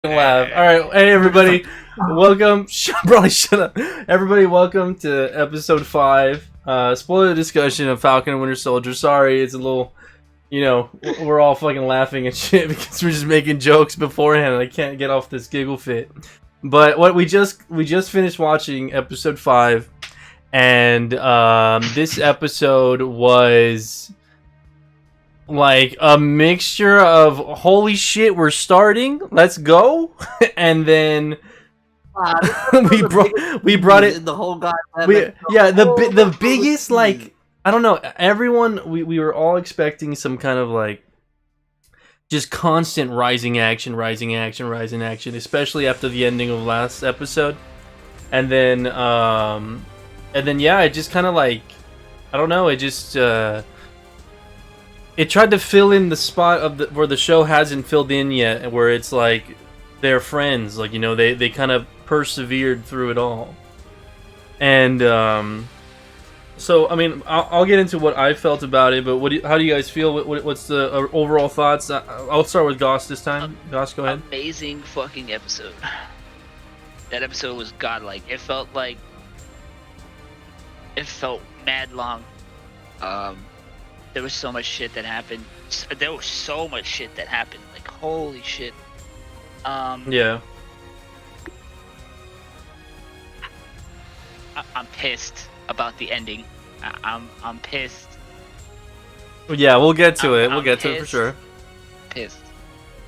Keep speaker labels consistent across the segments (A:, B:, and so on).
A: Laugh. All right, hey everybody, welcome. Shut up. Everybody, welcome to episode 5. Spoiler discussion of Falcon and Winter Soldier. Sorry, it's a little, we're all fucking laughing and shit because we're just making jokes beforehand. And I can't get off this giggle fit. But what we just finished watching episode 5, and this episode was like a mixture of holy shit, we're starting, let's go, and then we brought it
B: the whole guy.
A: The biggest, like, I don't know, everyone, we were all expecting some kind of like just constant rising action, especially after the ending of last episode. And then yeah, it just kind of like, I don't know, it just it tried to fill in the spot of where the show hasn't filled in yet, where it's like they're friends, like, they kind of persevered through it all. And so I mean, I'll get into what I felt about it, but how do you guys feel? What's the overall thoughts? I'll start with Goss this time. Goss, go ahead.
C: Amazing fucking episode. That episode was godlike. It felt mad long. There was so much shit that happened. Like, holy shit.
A: Yeah.
C: I'm pissed about the ending. I'm pissed.
A: Yeah, we'll get to it. We'll get to it for sure.
C: Pissed.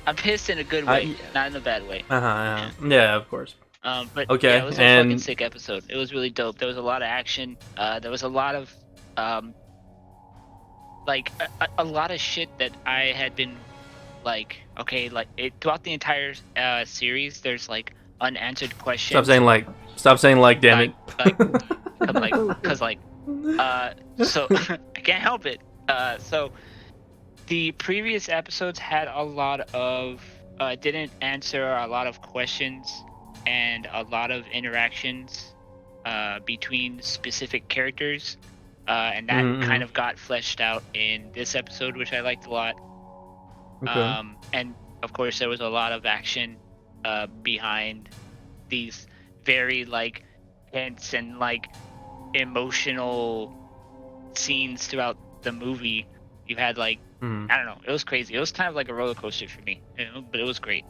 C: I'm pissed in a good way, not in a bad way.
A: Yeah, of course.
C: But
A: okay,
C: yeah, it was a fucking sick episode. It was really dope. There was a lot of action. There was a lot of a lot of shit that I had been throughout the entire series. There's like unanswered questions.
A: Stop saying like, damn it.
C: So I can't help it. So the previous episodes had a lot of didn't answer a lot of questions and a lot of interactions between specific characters. And that kind of got fleshed out in this episode, which I liked a lot.
A: Okay.
C: And of course, there was a lot of action behind these very tense and emotional scenes throughout the movie. You had I don't know, it was crazy. It was kind of like a roller coaster for me, but it was great.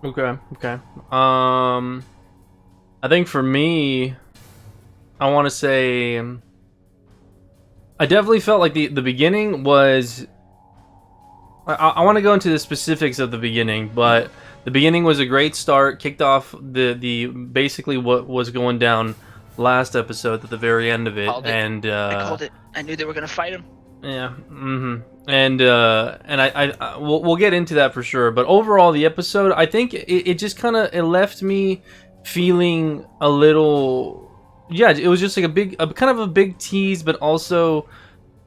A: Okay. I think for me, I want to say, I definitely felt like the beginning was, I want to go into the specifics of the beginning, but the beginning was a great start, kicked off the basically what was going down last episode at the very end of it. And
C: I called it. I knew they were gonna fight him.
A: Yeah. And we'll get into that for sure. But overall, the episode, I think it just kind of, it left me feeling a little. Yeah, it was just like kind of a big tease, but also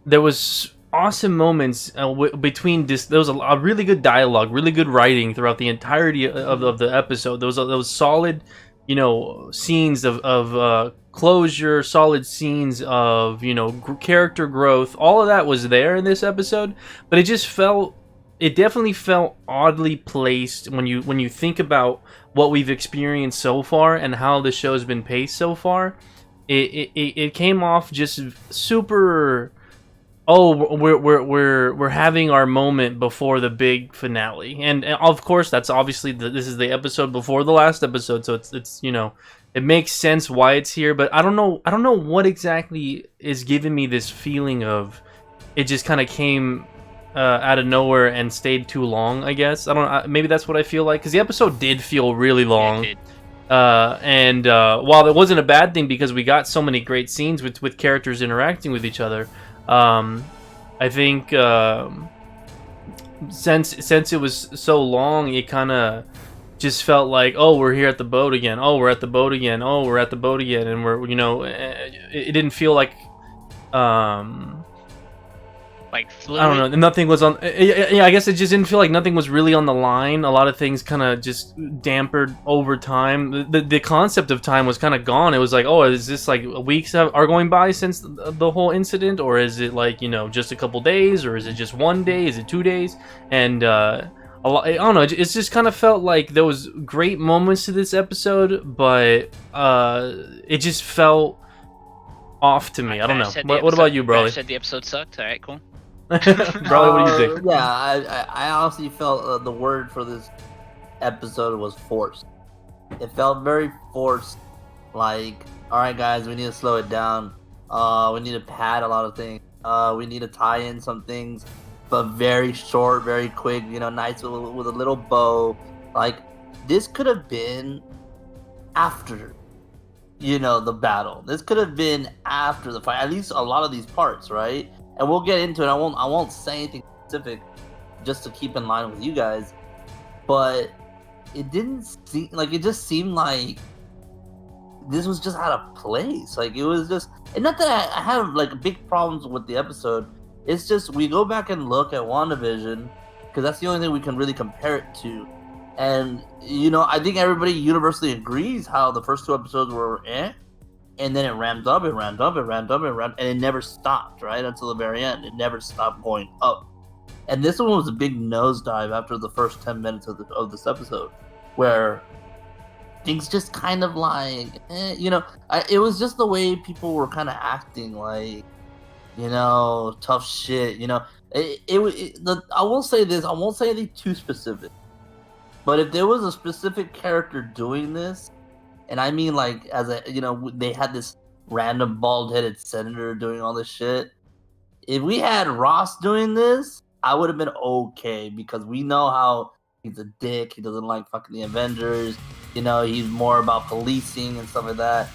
A: there was awesome moments between this. There was a really good dialogue, really good writing throughout the entirety of the episode. There was solid, scenes of closure, solid scenes of character growth. All of that was there in this episode, but it definitely felt oddly placed when you think about what we've experienced so far and how the show's been paced so far. It came off just super. Oh, we're having our moment before the big finale, and of course that's obviously this is the episode before the last episode, so it's it makes sense why it's here. But I don't know what exactly is giving me this feeling of it just kind of came out of nowhere and stayed too long. I guess maybe that's what I feel like, because the episode did feel really long.
C: Yeah, it did.
A: And while it wasn't a bad thing because we got so many great scenes with characters interacting with each other, I think since it was so long, it kind of just felt like, oh, we're here at the boat again. Oh, we're at the boat again. Oh, we're at the boat again. And it didn't feel like fluid. I don't know. Nothing was on. Yeah, I guess it just didn't feel like nothing was really on the line. A lot of things kind of just dampered over time. The concept of time was kind of gone. It was like, oh, is this like weeks are going by since the whole incident, or is it like just a couple days, or is it just one day? Is it 2 days? And a lot. I don't know. It's just kind of felt like there was great moments to this episode, but it just felt off to me. I don't know. What about you, Broly?
C: Said the episode sucked. All right, cool.
A: Broly, what do you think?
B: Yeah, I honestly felt the word for this episode was forced. It felt very forced. Like, all right, guys, we need to slow it down. We need to pad a lot of things. We need to tie in some things, but very short, very quick. Nice with a little bow. Like, this could have been after, the battle. This could have been after the fight. At least a lot of these parts, right? And we'll get into it. I won't say anything specific, just to keep in line with you guys. But it didn't seem like, it just seemed like this was just out of place. Like, it was just, and not that I have like big problems with the episode. It's just we go back and look at WandaVision because that's the only thing we can really compare it to. And I think everybody universally agrees how the first two episodes were and then it ramped up, and it never stopped, right? Until the very end. It never stopped going up. And this one was a big nosedive after the first 10 minutes of this episode, where things just kind of like, it was just the way people were kind of acting, like, tough shit, I will say this, I won't say anything too specific, but if there was a specific character doing this, and I mean like, as a, they had this random bald-headed senator doing all this shit, if we had Ross doing this, I would have been okay, because we know how he's a dick, he doesn't like fucking the Avengers, he's more about policing and stuff like that,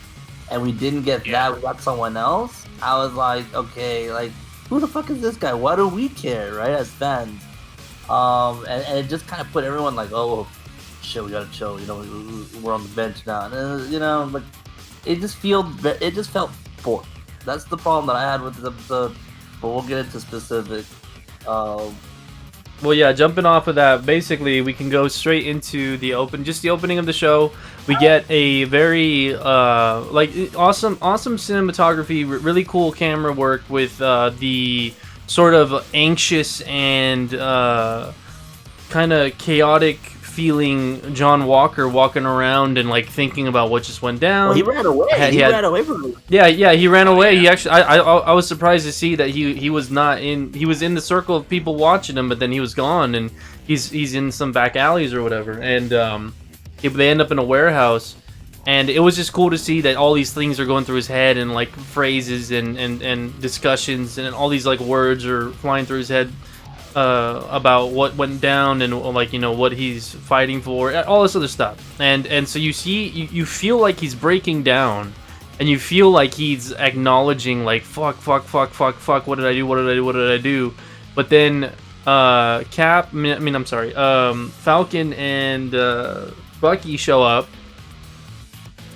B: and we didn't get that, we got someone else. I was like, okay, like, who the fuck is this guy? Why do we care, right, as fans? And it just kind of put everyone like, oh, shit, we gotta chill, we're on the bench now, and, like, it just felt forced. That's the problem that I had with this episode, but we'll get into specifics.
A: Well, yeah, jumping off of that, basically we can go straight into the opening of the show. We get a very awesome cinematography, really cool camera work with the sort of anxious and kind of chaotic feeling John Walker walking around and like thinking about what just went down.
B: Well, he ran away. He ran away from me.
A: Yeah, he ran away. He actually, I was surprised to see that he was not in. He was in the circle of people watching him, but then he was gone, and he's in some back alleys or whatever. And they end up in a warehouse, and it was just cool to see that all these things are going through his head, and like phrases and discussions, and all these like words are flying through his head. About what went down and like what he's fighting for, all this other stuff, and so you feel like he's breaking down, and you feel like he's acknowledging like fuck, what did I do, but then Falcon and Bucky show up,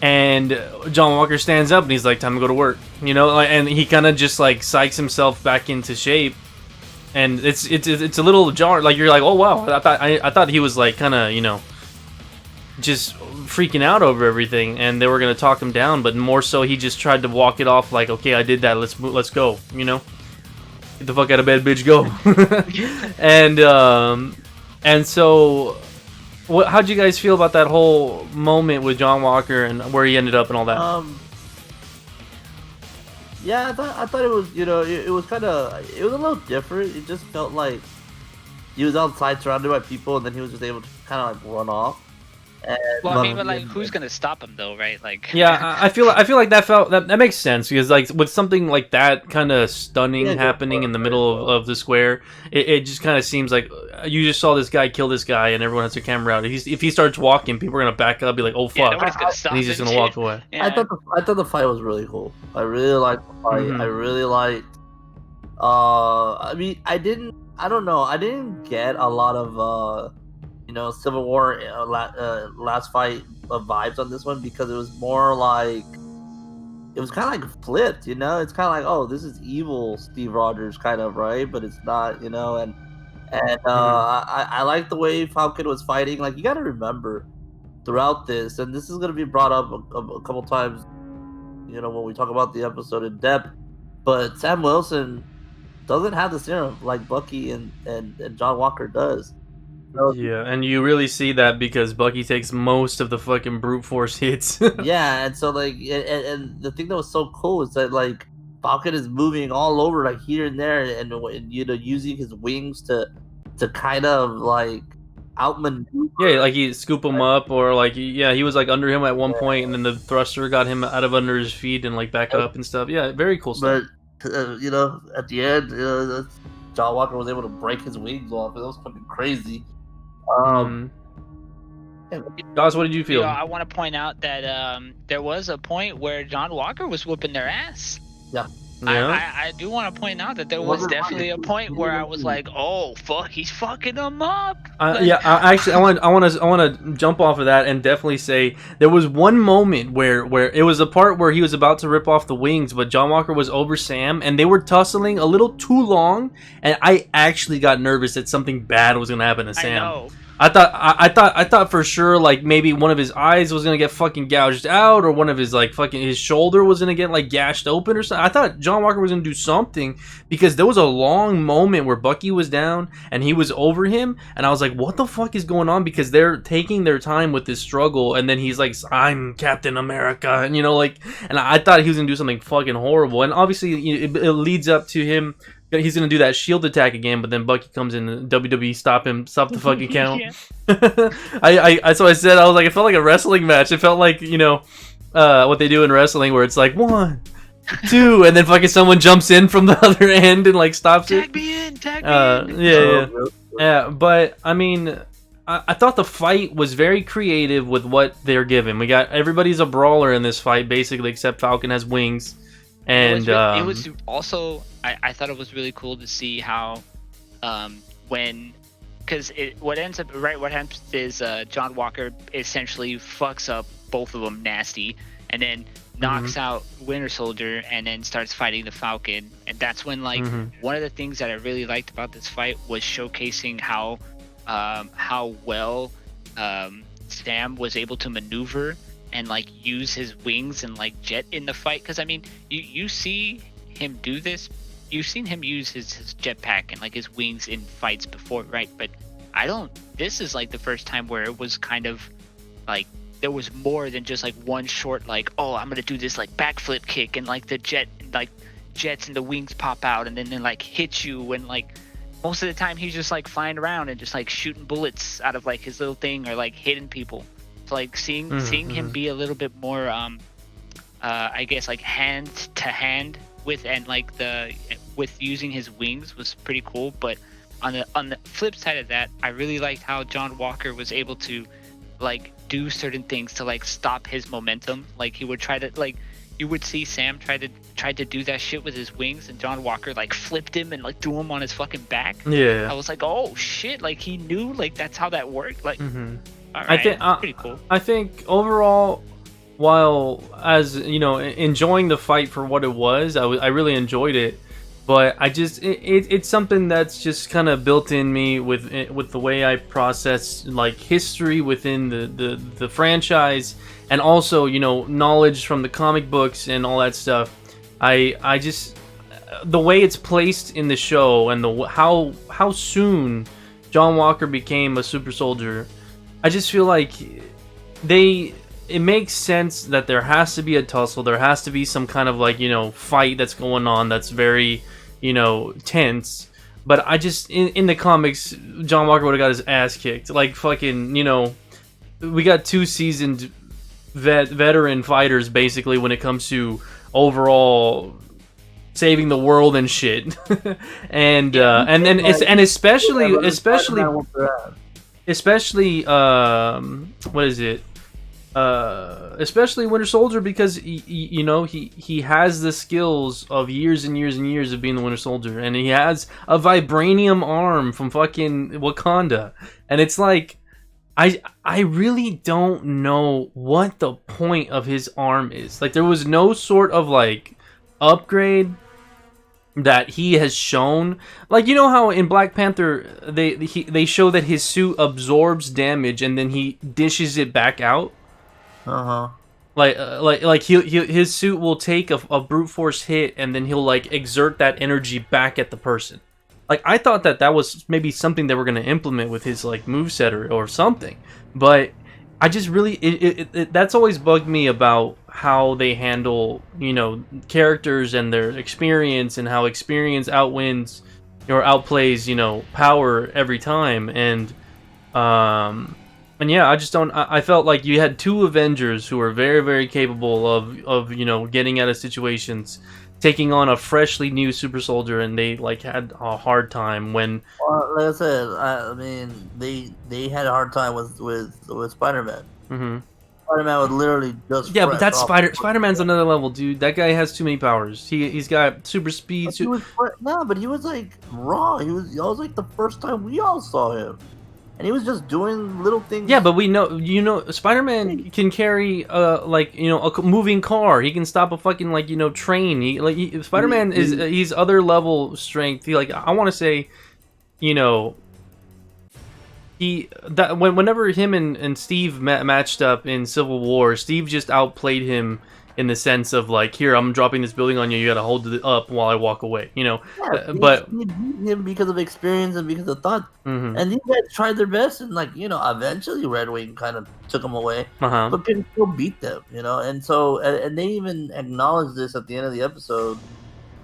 A: and John Walker stands up and he's like, time to go to work, and he kind of just like psychs himself back into shape. And it's a little jar, like you're like, oh wow, I thought he was like kind of just freaking out over everything, and they were gonna talk him down, but more so he just tried to walk it off like, okay, I did that, let's go, get the fuck out of bed, bitch, go. and so how'd you guys feel about that whole moment with John Walker and where he ended up and all that?
B: Yeah, I thought it was, it was a little different. It just felt like he was outside surrounded by people, and then he was just able to kind of like run off.
C: Well, I mean, but like, who's gonna stop him though, right? Like,
A: yeah, I feel like that makes sense, because like with something like that kind of stunning happening in the middle of the square, it just kind of seems like you just saw this guy kill this guy, and everyone has their camera out. If he starts walking, people are gonna back up, be like, oh fuck,
C: nobody's gonna stop
A: and he's just gonna walk away.
C: Yeah.
B: I thought the fight was really cool. I really liked the fight.
A: Mm-hmm.
B: I really liked. I mean, I don't know. I didn't get a lot of Civil War last fight vibes on this one, because it was more like, it was kind of like flipped, it's kind of like, oh, this is evil Steve Rogers kind of, right? But it's not, I like the way Falcon was fighting. Like, you got to remember throughout this, and this is going to be brought up a couple times, when we talk about the episode in depth, but Sam Wilson doesn't have the serum like Bucky and John Walker does.
A: Yeah, and you really see that because Bucky takes most of the fucking brute force hits.
B: Yeah, and so like, and the thing that was so cool is that like Falcon is moving all over like here and there, and using his wings to kind of like outmaneuver.
A: Yeah, like he scoop him up, or like he was like under him at one point, and then the thruster got him out of under his feet and like back up and stuff. Yeah, very cool stuff.
B: But at the end, John Walker was able to break his wings off. It was fucking crazy.
A: Guys, what did you feel?
C: I want to point out that there was a point where John Walker was whooping their ass.
B: Yeah.
C: I do want to point out that there was definitely a point where I was like, "Oh fuck, he's fucking them up."
A: I want to jump off of that and definitely say there was one moment where it was a part where he was about to rip off the wings, but John Walker was over Sam and they were tussling a little too long, and I actually got nervous that something bad was gonna happen to Sam.
C: I know.
A: I thought for sure like maybe one of his eyes was gonna get fucking gouged out, or one of his like fucking his shoulder was gonna get like gashed open or something. I thought John Walker was gonna do something because there was a long moment where Bucky was down and he was over him, and I was like, what the fuck is going on? Because they're taking their time with this struggle, and then he's like, I'm Captain America, and and I thought he was gonna do something fucking horrible, and obviously it leads up to him. He's gonna do that shield attack again, but then Bucky comes in and WWE stop the fucking count. So I said, I was like, it felt like a wrestling match. It felt like, what they do in wrestling where it's like 1, 2, and then fucking someone jumps in from the other end and like stops it.
C: Tag me in.
A: Yeah. But I mean, I thought the fight was very creative with what they're given. We got everybody's a brawler in this fight basically, except Falcon has wings. And
C: it was also I thought it was really cool to see how what happens is John Walker essentially fucks up both of them nasty, and then knocks out Winter Soldier, and then starts fighting the Falcon. And that's when one of the things that I really liked about this fight was showcasing how well Sam was able to maneuver and like use his wings and like jet in the fight. Because I mean, you see him do this. You've seen him use his jetpack and like his wings in fights before, right? But this is like the first time where it was kind of like there was more than just like one short like, oh, I'm gonna do this like backflip kick, and like the jets and the wings pop out and then like hit you, and like most of the time he's just like flying around and just like shooting bullets out of like his little thing, or like hitting people. So like seeing him be a little bit more I guess like hand to hand with using his wings was pretty cool. But on the flip side of that, I really liked how John Walker was able to like do certain things to like stop his momentum. Like he would try to like, you would see Sam try to do that shit with his wings, and John Walker like flipped him and like threw him on his fucking back.
A: Yeah,
C: I was like, oh shit, like he knew like that's how that worked. Like all right,
A: I think
C: pretty cool.
A: I think overall, while as enjoying the fight for what it was, I really enjoyed it. But I just it's something that's just kind of built in me with the way I process like history within the franchise, and also knowledge from the comic books and all that stuff. I just the way it's placed in the show, and how soon John Walker became a super soldier. I just feel like it makes sense that there has to be a tussle. There has to be some kind of like fight that's going on that's very tense. But I just in the comics, John Walker would have got his ass kicked. Like fucking we got 2 seasoned veteran fighters basically when it comes to overall saving the world and shit. and especially what is it? Especially Winter Soldier, because he has the skills of years and years and years of being the Winter Soldier, and he has a vibranium arm from fucking Wakanda, and it's like I really don't know what the point of his arm is. Like there was no sort of like upgrade that he has shown. Like how in Black Panther they show that his suit absorbs damage and then he dishes it back out. Like his suit will take a brute force hit and then he'll like exert that energy back at the person. Like I thought that was maybe something they were going to implement with his like moveset or something, but I just really that's always bugged me about how they handle characters and their experience, and how experience outwins or outplays power every time. And yeah, I just don't. I felt like you had two Avengers who were very, very capable of getting out of situations, taking on a freshly new super soldier, and they like had a hard time when.
B: Well, like I said, I mean, they had a hard time with Spider-Man.
A: Mm-hmm.
B: Spider-Man was literally just
A: Yeah, but
B: fresh
A: that's
B: off-
A: Spider-Man's another level, dude. That guy has too many powers. He's got super speed.
B: But he was no, but he was like raw. That was like the first time we all saw him, and he was just doing little things.
A: Yeah, but we know, Spider-Man can carry like a moving car. He can stop a fucking like train. Spider-Man he's other level strength. I want to say, whenever him and Steve matched up in Civil War, Steve just outplayed him in the sense of like, here, I'm dropping this building on you. You got to hold it up while I walk away.
B: Yeah,
A: but
B: he beat him because of experience and because of thought.
A: Mhm.
B: And these guys tried their best, and eventually Red Wing kind of took him away,
A: Uh-huh.
B: but can still beat them. And so and they even acknowledged this at the end of the episode,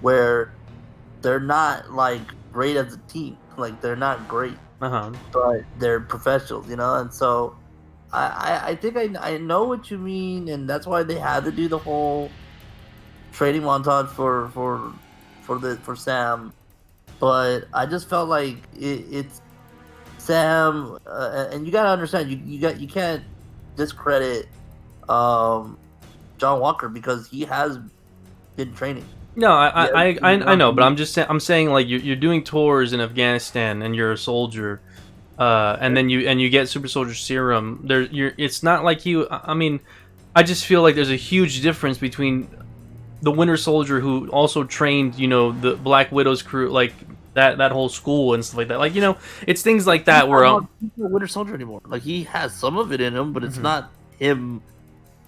B: where they're not like great as a team. Like they're not great,
A: Uh-huh.
B: but they're professionals. And so I think I know what you mean, and that's why they had to do the whole training montage for Sam. But I just felt like it's Sam, and you gotta understand, you can't discredit John Walker because he has been training.
A: No, I know, but I'm saying like you're doing tours in Afghanistan and you're a soldier, and then you get super soldier serum. It's not like I mean, I just feel like there's a huge difference between the Winter Soldier who also trained the Black Widow's crew, like that whole school and stuff like that. Like it's things like that where
B: He's not Winter Soldier anymore. Like he has some of it in him, but it's not him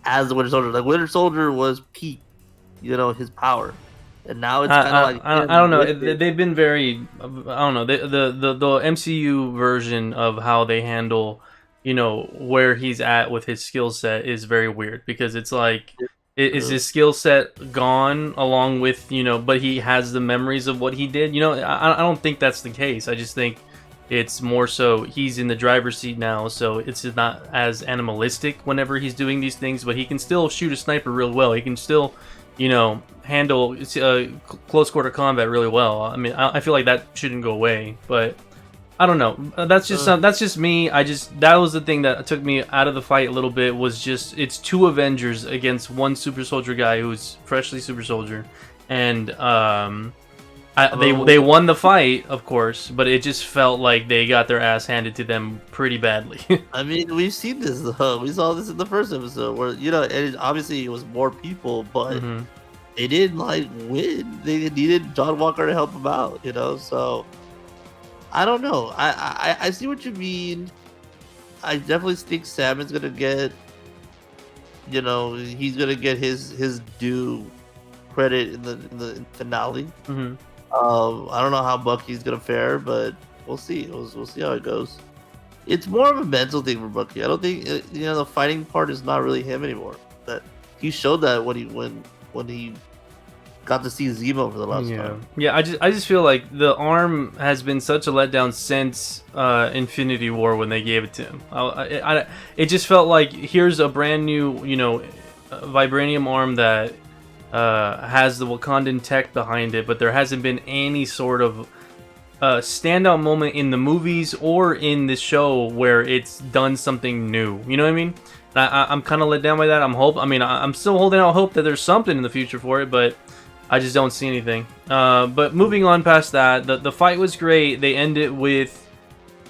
B: as the Winter Soldier. Like Winter Soldier was peak, his power. And now it's kind of like
A: I don't know. They've been very. I don't know. The MCU version of how they handle, where he's at with his skill set is very weird, because it's like, is his skill set gone along with but he has the memories of what he did. I don't think that's the case. I just think it's more so he's in the driver's seat now, so it's not as animalistic whenever he's doing these things. But he can still shoot a sniper real well. He can still handle close quarter combat really well. I mean, I feel like that shouldn't go away, but I don't know. That's just me. That was the thing that took me out of the fight a little bit, was just it's two Avengers against one super soldier guy who's freshly super soldier, and they won the fight, of course, but it just felt like they got their ass handed to them pretty badly.
B: I mean, we've seen this. We saw this in the first episode where obviously it was more people, but they didn't like win. They needed John Walker to help them out. So I don't know. I see what you mean. I definitely think Sam is gonna get. He's gonna get his due credit in the finale.
A: Mm-hmm.
B: I don't know how Bucky's gonna fare, but we'll see. We'll see how it goes. It's more of a mental thing for Bucky. I don't think the fighting part is not really him anymore. That he showed that when he got to see Zemo for the last time.
A: Yeah, I just feel like the arm has been such a letdown since Infinity War when they gave it to him. It just felt like here's a brand new vibranium arm that has the Wakandan tech behind it, but there hasn't been any sort of standout moment in the movies or in the show where it's done something new. You know what I mean? I'm kind of let down by that. I'm still holding out hope that there's something in the future for it, but I just don't see anything. But moving on past that, the fight was great. They end it with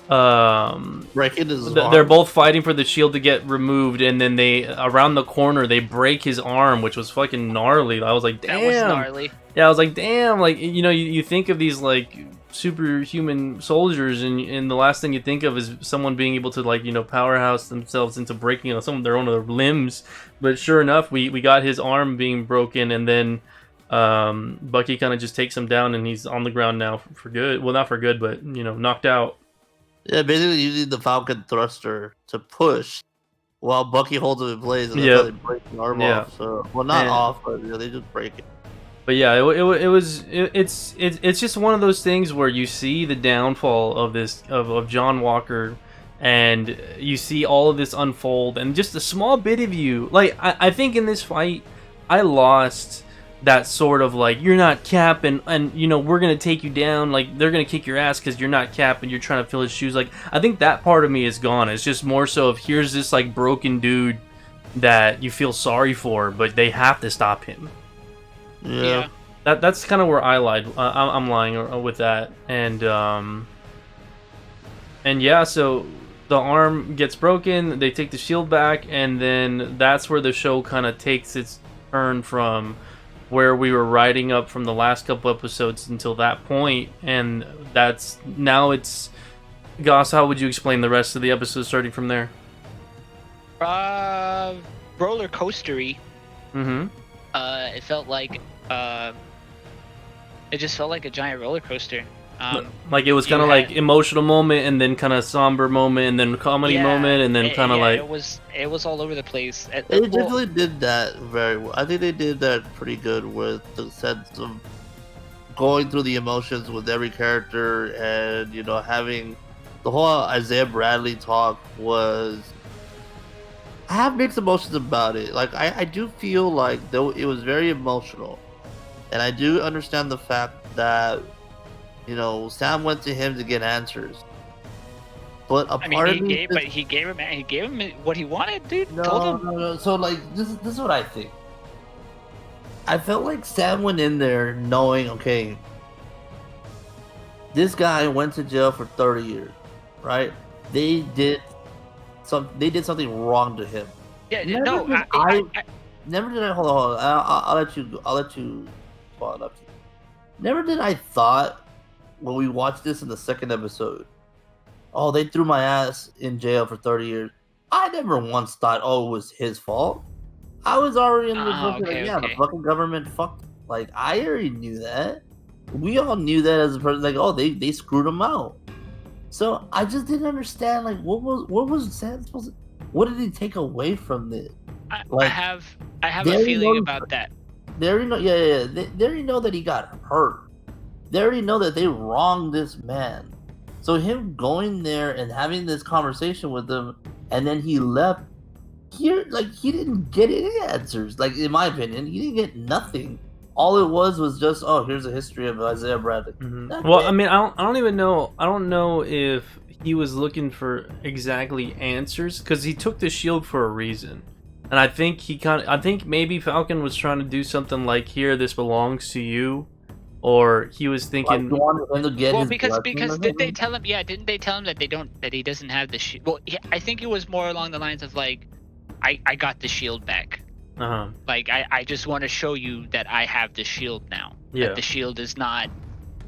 B: breaking his arm.
A: They're both fighting for the shield to get removed, and then they around the corner they break his arm, which was fucking gnarly. I was like, damn.
C: That was gnarly.
A: Yeah, I was like, damn. Like you think of these like superhuman soldiers, and the last thing you think of is someone being able to like powerhouse themselves into breaking some of their own limbs. But sure enough, we got his arm being broken, and then Bucky kind of just takes him down, and he's on the ground now for good. Well, not for good, but knocked out.
B: Yeah, basically using the Falcon thruster to push while Bucky holds him in place, and that's how
A: Yep.
B: they break the arm
A: Yeah.
B: off. So, well, not
A: And-
B: off, but they just break it.
A: But yeah, it's just one of those things where you see the downfall of this of John Walker, and you see all of this unfold, and just a small bit of you. Like I think in this fight, I lost that sort of like, you're not Cap, and we're gonna take you down, like they're gonna kick your ass because you're not Cap and you're trying to fill his shoes. Like I think that part of me is gone. It's just more so of, here's this like broken dude that you feel sorry for, but they have to stop him.
B: Yeah.
A: That's kind of where I lied. I'm lying with that, and yeah. So the arm gets broken. They take the shield back, and then that's where the show kind of takes its turn from where we were riding up from the last couple episodes until that point, and that's now it's. Goss, how would you explain the rest of the episode starting from there?
C: Roller coastery.
A: Mm-hmm.
C: It felt like it just felt like a giant roller coaster.
A: Like it was kind of like emotional moment, and then kind of somber moment, and then comedy moment, and then kind of like
C: it was all over the place.
B: They definitely did that very well. I think they did that pretty good with the sense of going through the emotions with every character, and having the whole Isaiah Bradley talk was. I have mixed emotions about it. Like I do feel like though it was very emotional, and I do understand the fact that Sam went to him to get answers. But he gave
C: him what he wanted, dude.
B: No. So like this is what I think. I felt like Sam went in there knowing, okay, this guy went to jail for 30 years, right? They did something wrong to him.
C: Yeah,
B: never
C: no,
B: never did I hold on. I'll let you follow up. Never did I thought when we watched this in the second episode, oh, they threw my ass in jail for 30 years. I never once thought, oh, it was his fault. I was already in the the fucking government fucked. Like I already knew that. We all knew that as a person. Like, oh, they screwed him out. So I just didn't understand, like, what was Sam supposed to, what did he take away from this?
C: I have a feeling about that.
B: They already know, they already know that he got hurt. They already know that they wronged this man. So him going there and having this conversation with them, and then he left here, like, he didn't get any answers. Like, in my opinion, he didn't get nothing. All it was just, oh, here's a history of Isaiah Bradley.
A: Mm-hmm. Well, I mean, I don't even know. I don't know if he was looking for exactly answers, because he took the shield for a reason, and I think I think maybe Falcon was trying to do something like, here, this belongs to you, or he was thinking.
C: Because didn't they tell him? Yeah, didn't they tell him that he doesn't have the shield? Well, I think it was more along the lines of like, I got the shield back.
A: Uh-huh.
C: Like I just want to show you that I have the shield now.
A: Yeah.
C: That the shield is not,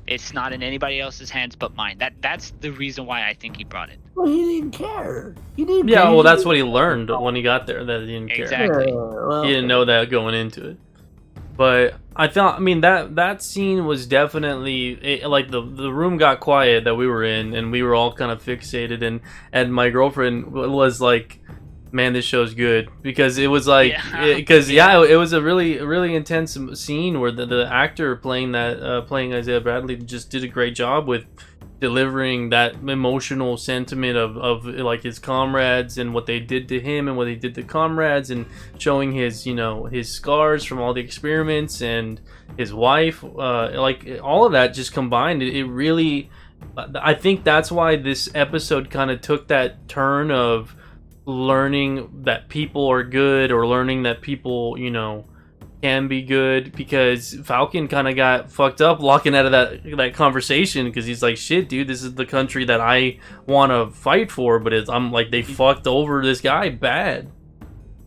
C: it's not in anybody else's hands but mine. That's the reason why I think he brought it.
B: Well, he didn't care.
A: Yeah, well, that's what he learned when he got there, that he didn't care.
C: Exactly.
B: Yeah, well,
A: He didn't know that going into it. But I thought, I mean, that scene was definitely like the room got quiet that we were in, and we were all kind of fixated, and my girlfriend was like, man, this show's good, because it was like, it was a really intense scene where the actor playing Isaiah Bradley just did a great job with delivering that emotional sentiment of like his comrades and what they did to him and what he did to comrades, and showing his his scars from all the experiments, and his wife, like all of that just combined, it really, I think that's why this episode kind of took that turn of learning that people are good, or learning that people can be good, because Falcon kind of got fucked up walking out of that conversation, because he's like, shit, dude, this is the country that I want to fight for, but I'm like, they fucked over this guy bad.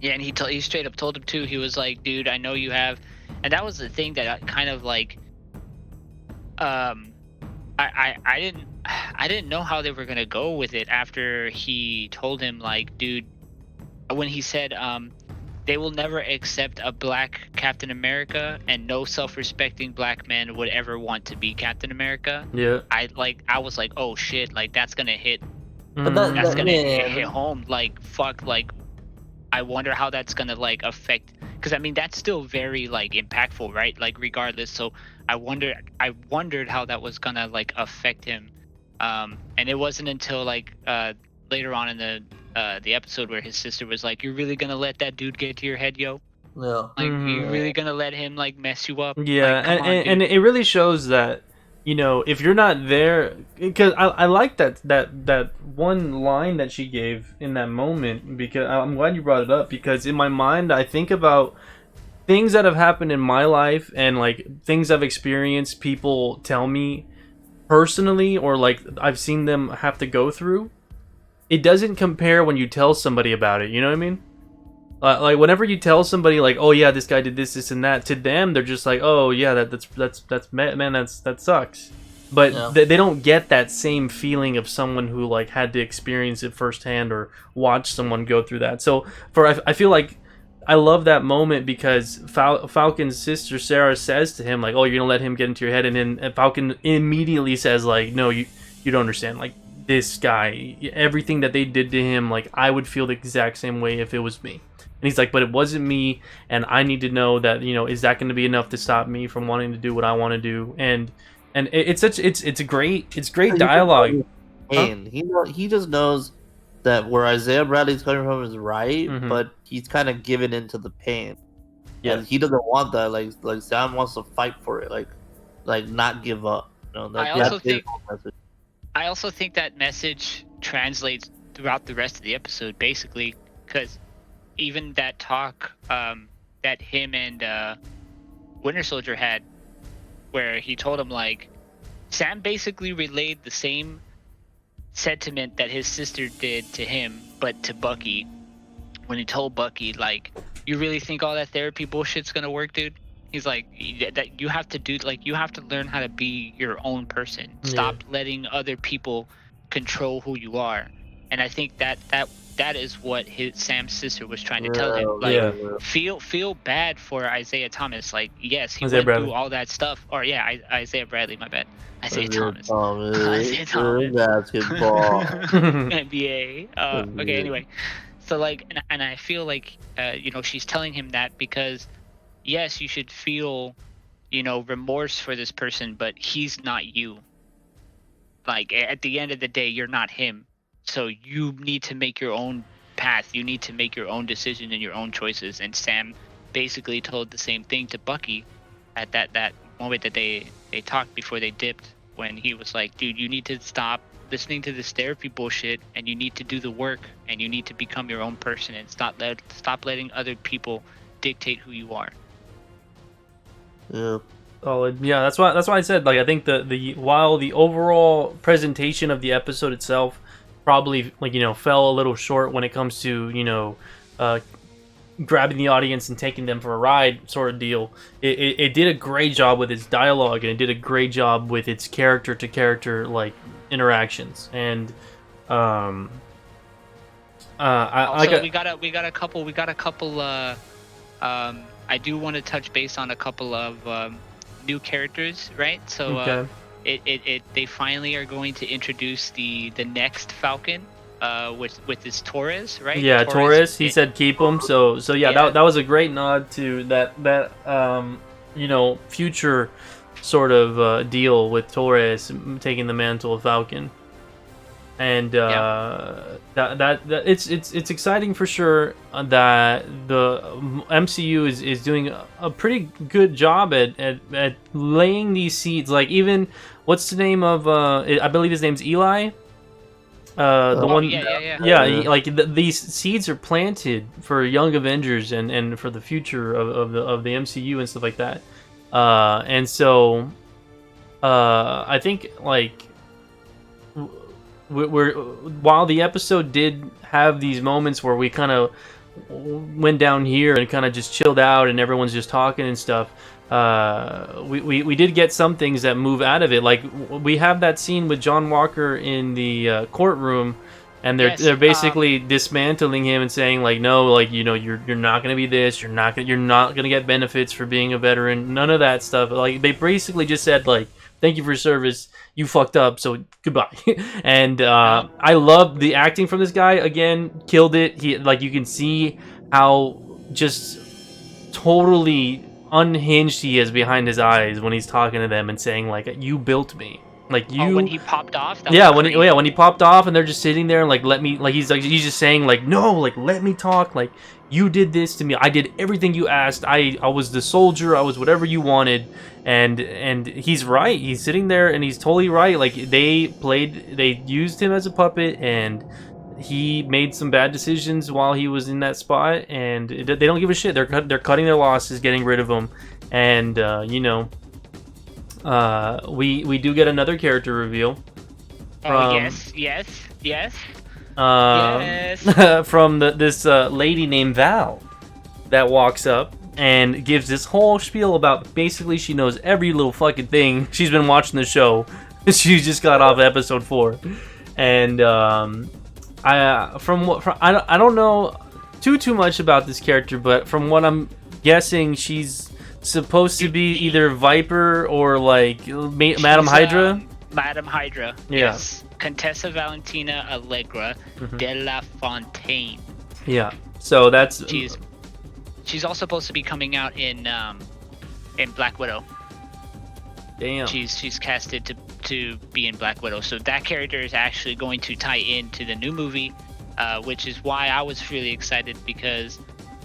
C: Yeah, and he straight up told him too. He was like, dude, I know you have, and that was the thing that kind of like, I didn't know how they were gonna go with it after he told him, like, dude, when he said, they will never accept a black Captain America, and no self-respecting black man would ever want to be Captain America.
A: Yeah.
C: I was like, oh shit, like that's gonna hit.
B: But
C: That's gonna
B: yeah,
C: hit home. Like fuck, like I wonder how that's gonna like affect. Because I mean that's still very like impactful, right? Like regardless. So I wondered how that was gonna like affect him. And it wasn't until like later on in the episode where his sister was like, "You're really gonna let that dude get to your head, yo?
B: yeah.
C: Like, you're really gonna let him like mess you up?"
A: Yeah,
C: Like, come on,
A: and
C: dude.
A: it really shows that, you know, if you're not there, because I like that one line that she gave in that moment, because I'm glad you brought it up, because in my mind I think about things that have happened in my life and like things I've experienced people tell me personally, or like I've seen them have to go through. It doesn't compare when you tell somebody about it, you know what I mean? Like whenever you tell somebody like, oh yeah, this guy did this and that, to them they're just like, oh yeah, that's man, that sucks. But
B: Yeah.
A: they don't get that same feeling of someone who like had to experience it firsthand or watch someone go through that. So I feel like I love that moment because Falcon's sister Sarah says to him like, oh, you're gonna let him get into your head, and then Falcon immediately says like, no, you don't understand, like this guy, everything that they did to him, like I would feel the exact same way if it was me. And he's like, but it wasn't me, and I need to know that, you know, is that going to be enough to stop me from wanting to do what I want to do? And it's great dialogue.
B: Pain. He just knows that where Isaiah Bradley's coming from is right,
A: Mhm.
B: but he's kind of given into the pain.
A: Yeah.
B: And he doesn't want that. Like Sam wants to fight for it. Like not give up. You know,
C: I also
B: that's his
C: think-
B: whole message.
C: I also think that message translates throughout the rest of the episode, basically, because even that talk that him and Winter Soldier had, where he told him like, Sam basically relayed the same sentiment that his sister did to him, but to Bucky, when he told Bucky like, you really think all that therapy bullshit's gonna work, dude? He's like, that you have to do, like, you have to learn how to be your own person. Stop letting other people control who you are. And I think that is what Sam's sister was trying to tell him. Like,
A: Yeah.
C: feel bad for Isaiah Thomas. Like, yes, he
A: Isaiah
C: went
A: Bradley.
C: through all that stuff. Or yeah, Isaiah Bradley. My bad. Isaiah Thomas.
B: Isaiah
C: Isaiah Thomas.
B: Basketball.
C: NBA. Okay. Anyway, so like, and I feel like you know, she's telling him that because yes, you should feel, you know, remorse for this person, but he's not you. Like at the end of the day, you're not him. So you need to make your own path. You need to make your own decision and your own choices. And Sam basically told the same thing to Bucky at that moment that they talked before they dipped, when he was like, dude, you need to stop listening to this therapy bullshit, and you need to do the work, and you need to become your own person, and stop letting other people dictate who you are.
B: Yeah.
A: Solid. Yeah, that's why I said, like, I think the while the overall presentation of the episode itself probably, like, you know, fell a little short when it comes to, you know, grabbing the audience and taking them for a ride sort of deal. It did a great job with its dialogue, and it did a great job with its character to character like interactions. And
C: Also, we got a couple I do want to touch base on a couple of new characters, right? So
A: okay.
C: They finally are going to introduce the next Falcon with this Torres, right?
A: Yeah, Torres. He said keep him. So yeah,
C: Yeah.
A: that was a great nod to that you know, future sort of deal with Torres taking the mantle of Falcon. And that it's exciting for sure that the MCU is doing a pretty good job at laying these seeds. Like, even what's the name of I believe his name's Eli. The one, like these seeds are planted for Young Avengers and for the future of the MCU and stuff like that. And so I think, like, we're while the episode did have these moments where we kind of went down here and kind of just chilled out and everyone's just talking and stuff, we did get some things that move out of it. Like, we have that scene with John Walker in the courtroom and
C: Yes,
A: they're basically dismantling him and saying like, no, like, you know, you're not gonna be this, you're not gonna get benefits for being a veteran, none of that stuff. Like, they basically just said like, thank you for your service, you fucked up, so goodbye. And I love the acting from this guy. Again, killed it. He, like, you can see how just totally unhinged he is behind his eyes when he's talking to them and saying like, you built me, like, you.
C: when he popped off.
A: Yeah, when he popped off and they're just sitting there and like, let me, like, he's just saying like, no, like, let me talk, like, you did this to me, I did everything you asked, I was the soldier, I was whatever you wanted. And he's right, he's sitting there and he's totally right. Like, they used him as a puppet, and he made some bad decisions while he was in that spot, and they don't give a shit. They're cutting their losses, getting rid of him. And you know, we do get another character reveal.
C: Yes.
A: From this lady named Val that walks up and gives this whole spiel about basically she knows every little fucking thing. She's been watching the show. She just got off episode 4, and I don't know too much about this character, but from what I'm guessing, she's supposed to be either Viper or like Madam Hydra.
C: Madam Hydra.
A: Yeah.
C: Yes. Contessa Valentina Allegra de la Fontaine.
A: Yeah. So that's
C: she's also supposed to be coming out in Black Widow.
A: Damn.
C: She's casted to be in Black Widow. So that character is actually going to tie into the new movie, which is why I was really excited, because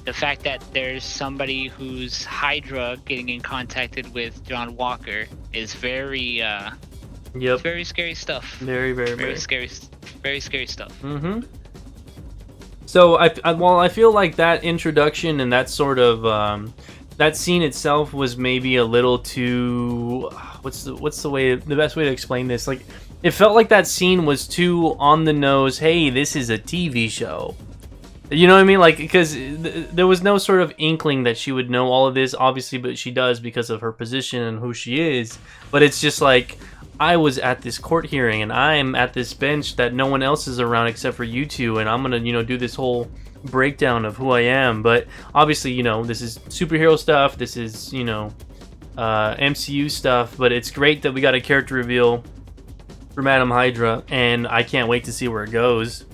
C: the fact that there's somebody who's Hydra getting in contact with John Walker is very
A: Yep.
C: very scary stuff.
A: Very
C: scary stuff.
A: Mm-hmm. So I feel like that introduction and that sort of that scene itself was maybe a little too, what's the best way to explain this? Like, it felt like that scene was too on the nose. Hey, this is a TV show. You know what I mean? Like, because there was no sort of inkling that she would know all of this, obviously, but she does because of her position and who she is. But it's just like, I was at this court hearing and I'm at this bench that no one else is around except for you two, and I'm gonna, you know, do this whole breakdown of who I am. But obviously, you know, this is superhero stuff, this is, you know, MCU stuff, but it's great that we got a character reveal for Madam Hydra, and I can't wait to see where it goes.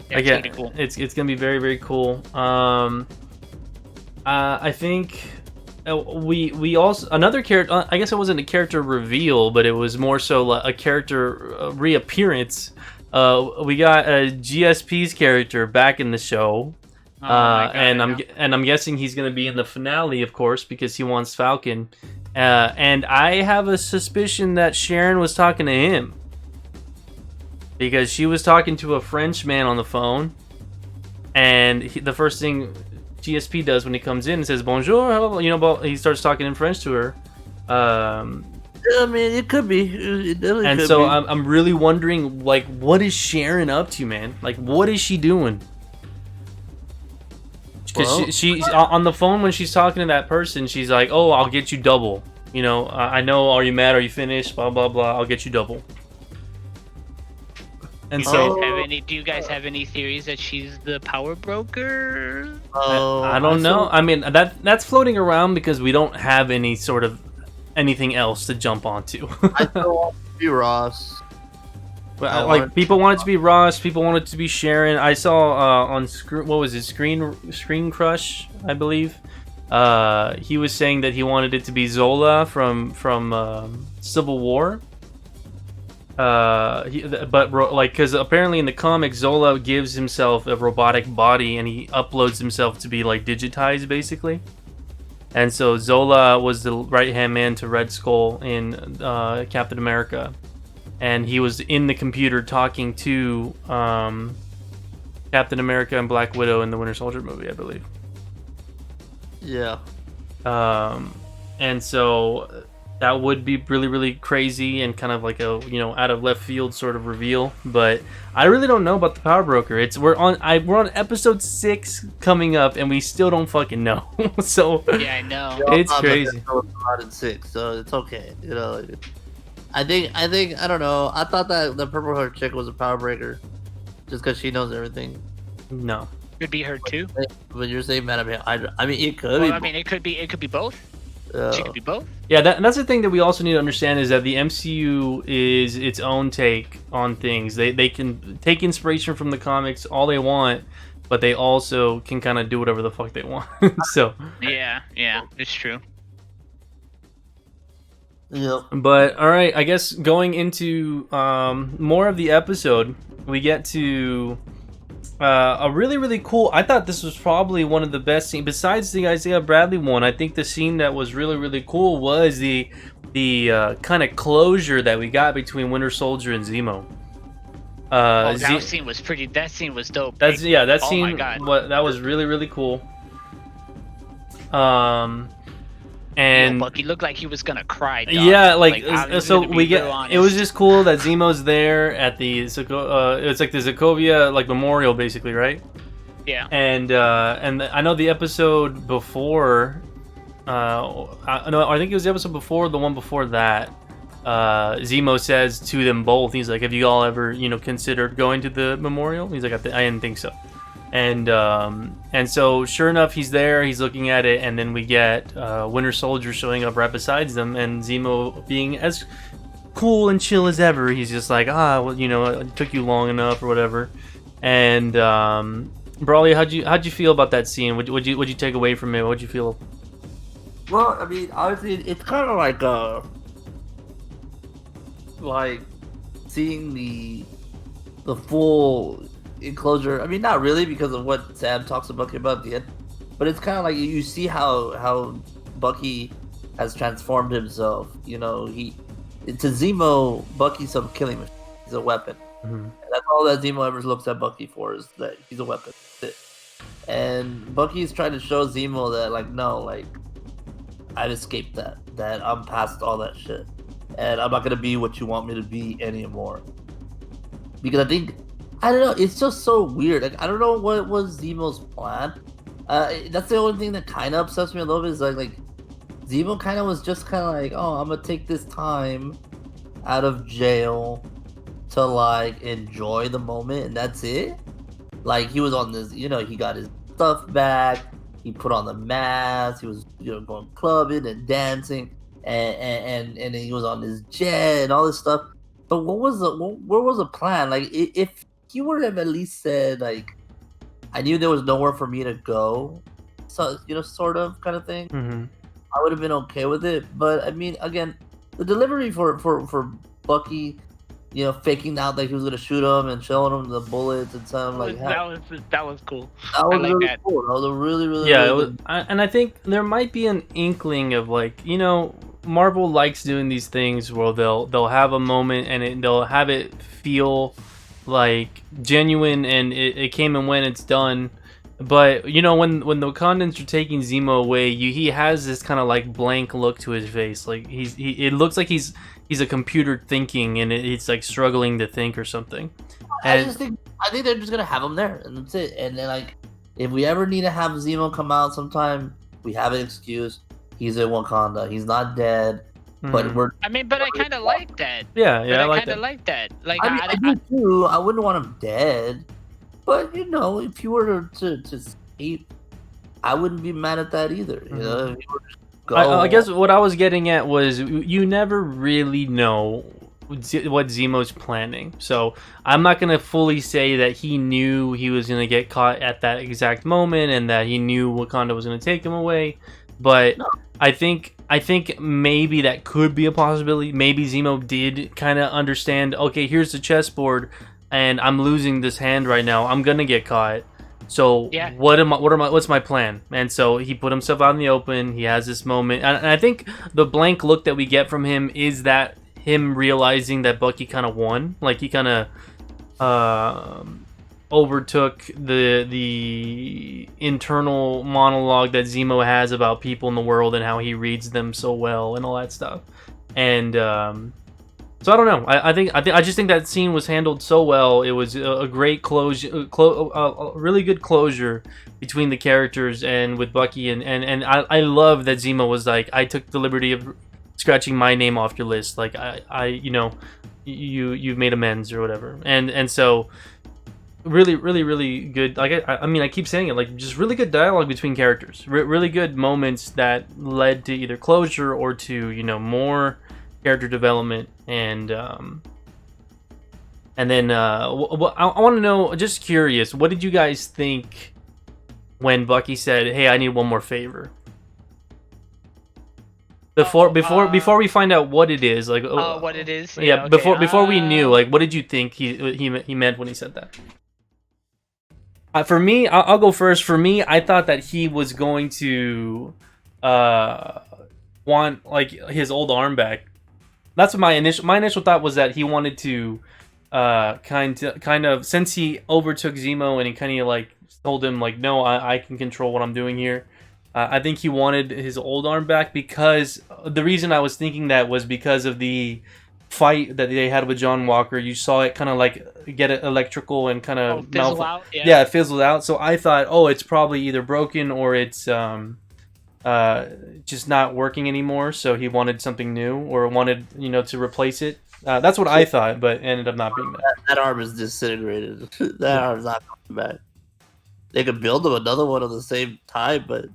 C: Yeah,
A: Again,
C: it's gonna be cool.
A: It's gonna be very cool. I think we also, another character, I guess it wasn't a character reveal, but it was more so a character reappearance. We got a GSP's character back in the show.
C: Oh my God,
A: and I'm guessing he's going to be in the finale, of course, because he wants Falcon. And I have a suspicion that Sharon was talking to him, because she was talking to a French man on the phone, and the first thing GSP does when he comes in and says bonjour, you know, he starts talking in French to her.
B: I mean, it could be. It definitely
A: and
B: could
A: so
B: be.
A: I'm really wondering, like, what is Sharon up to, man? Like, what is she doing? Because she's on the phone when she's talking to that person. She's like, "Oh, I'll get you double. You know, I know. Are you mad? Are you finished? Blah blah blah. I'll get you double." And so,
C: do you guys have any theories that she's the power broker?
A: I don't know. I mean, that's floating around because we don't have any sort of anything else to jump onto.
B: I still want to be Ross.
A: But like, people want it to be Ross, people want it to be Sharon. I saw on Screen Crush, I believe. He was saying that he wanted it to be Zola from Civil War. Because apparently in the comic, Zola gives himself a robotic body and he uploads himself to be like digitized, basically. And so Zola was the right-hand man to Red Skull in Captain America, and he was in the computer talking to Captain America and Black Widow in the Winter Soldier movie, I believe.
B: Yeah.
A: And so that would be really, really crazy and kind of like a, you know, out of left field sort of reveal. But I really don't know about the Power Broker. We're on episode 6 coming up, and we still don't fucking know. So
C: yeah, I know.
A: It's crazy.
B: In 6, so it's okay. You know, I think I don't know. I thought that the purple hair chick was a Power Breaker, just because she knows everything.
A: No.
C: Could be her too.
B: But you're saying Madame Hydra. I mean, it could
C: Well,
B: be.
C: I mean, it could be both. She could be both.
A: Yeah, that's the thing that we also need to understand is that the MCU is its own take on things. They can take inspiration from the comics all they want, but they also can kind of do whatever the fuck they want. So
C: Yeah, it's true.
B: Yep.
A: but all right, I guess going into more of the episode, we get to a really, really cool. I thought this was probably one of the best scenes besides the Isaiah Bradley one. I think the scene that was really, really cool was the kind of closure that we got between Winter Soldier and Zemo.
C: That scene was pretty. That scene was dope.
A: That
C: Oh
A: scene.
C: my God.
A: That was really, really cool. And
C: Bucky looked like he was gonna cry. Dog.
A: yeah, like
C: I'm
A: so
C: gonna be
A: we get.
C: real honest.
A: It was just cool that Zemo's there at the it's like the Sokovia like memorial basically, right?
C: Yeah.
A: And I know the episode before. I think it was the episode before the one before that. Zemo says to them both, he's like, "Have you all ever considered going to the memorial?" He's like, "I didn't think so." And so sure enough, he's there, he's looking at it, and then we get Winter Soldier showing up right beside them, and Zemo being as cool and chill as ever. He's just like, well, it took you long enough or whatever. And Brawley, how'd you feel about that scene? What'd you take away from it? What'd you feel?
B: Well, I mean, obviously, it's kind of like seeing the full enclosure. I mean, not really, because of what Sam talks to Bucky about at the end, but it's kind of like you see how Bucky has transformed himself. To Zemo, Bucky's a killing machine. He's a weapon.
A: Mm-hmm.
B: And that's all that Zemo ever looks at Bucky for, is that he's a weapon. That's it. And Bucky's trying to show Zemo that, no, I've escaped that I'm past all that shit, and I'm not gonna be what you want me to be anymore. Because I don't know, it's just so weird. I don't know what was Zemo's plan. That's the only thing that kind of upsets me a little bit, is like Zemo kind of was just kind of like, oh, I'm gonna take this time out of jail to enjoy the moment, and that's it. He was on this, he got his stuff back, he put on the mask, he was going clubbing and dancing, and he was on his jet and all this stuff. But where was the plan? If he would have at least said, I knew there was nowhere for me to go, so sort of kind of thing,
A: Mm-hmm.
B: I would have been okay with it. But I mean, again, the delivery for Bucky, faking out that he was gonna shoot him and showing him the bullets and something like that.
C: That was cool.
B: That was really
C: that.
B: cool. That was a really, really,
A: Yeah,
B: really
A: it was, and I think there might be an inkling of Marvel likes doing these things where they'll have a moment and they'll have it feel genuine, and it came and went, it's done. But when the Wakandans are taking Zemo away, he has this kind of blank look to his face. It looks like he's a computer thinking, and it's struggling to think or something.
B: I think they're just gonna have him there, and that's it. And then if we ever need to have Zemo come out sometime, we have an excuse. He's in Wakanda. He's not dead. But
C: I kind of like that.
A: Yeah,
C: I
A: like
C: kind of
A: that.
C: like that.
B: I do too. I wouldn't want him dead. But if you were to escape, I wouldn't be mad at that either. If you were to go,
A: I guess what I was getting at was you never really know what Zemo's planning. So I'm not gonna fully say that he knew he was gonna get caught at that exact moment and that he knew Wakanda was gonna take him away. But no. I think maybe that could be a possibility. Maybe Zemo did kind of understand. Okay, here's the chessboard, and I'm losing this hand right now. I'm gonna get caught. So
C: yeah.
A: What's my plan? And so he put himself out in the open. He has this moment, and I think the blank look that we get from him is that him realizing that Bucky kind of won. He kind of overtook the internal monologue that Zemo has about people in the world and how he reads them so well and all that stuff. And so I don't know. I just think that scene was handled so well. It was a great a really good closure between the characters and with Bucky, and I love that Zemo was like, I took the liberty of scratching my name off your list. You've made amends or whatever. And so really, really, really good. Like I mean, I keep saying it. Like just really good dialogue between characters. Really good moments that led to either closure or to more character development. And then I want to know. Just curious, what did you guys think when Bucky said, "Hey, I need one more favor"? Before we find out what it is, like
C: what it is.
A: yeah,
C: okay.
A: before we knew, like, what did you think he meant when he said that? For me, I'll go first. For me, I thought that he was going to want like his old arm back. That's what my initial thought was, that he wanted to kind of since he overtook Zemo and he kind of like told him like, no, I can control what I'm doing here. I think he wanted his old arm back, because the reason I was thinking that was because of the fight that they had with John Walker. You saw it kind of like get it electrical and kind of
C: fizzle out.
A: Yeah, it fizzled out. So I thought, oh, it's probably either broken or it's just not working anymore. So he wanted something new, or wanted to replace it. That's what I thought, but it ended up not being that.
B: That arm is disintegrated. That arm's not coming back. They could build him another one at the same time, but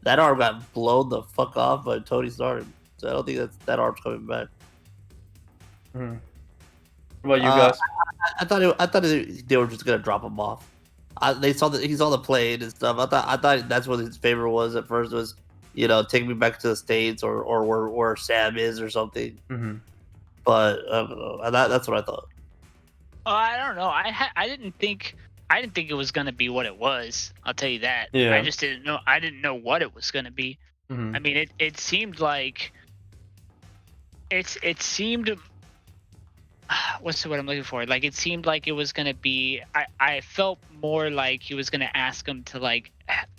B: that arm got blown the fuck off by Tony Stark. So I don't think that arm's coming back.
A: Mm-hmm. What about you guys?
B: I thought they were just gonna drop him off. He saw the plane and stuff. I thought that's what his favor was at first, was take me back to the States or where Sam is or something.
A: Mm-hmm.
B: But I don't know. That's what I thought.
C: I don't know. I didn't think it was gonna be what it was. I'll tell you that.
A: Yeah.
C: I just didn't know. I didn't know what it was gonna be.
A: Mm-hmm.
C: I mean, it seemed like it seemed. What's the word I'm looking for? Like, it seemed like it was gonna be. I felt more like he was gonna ask him to, like,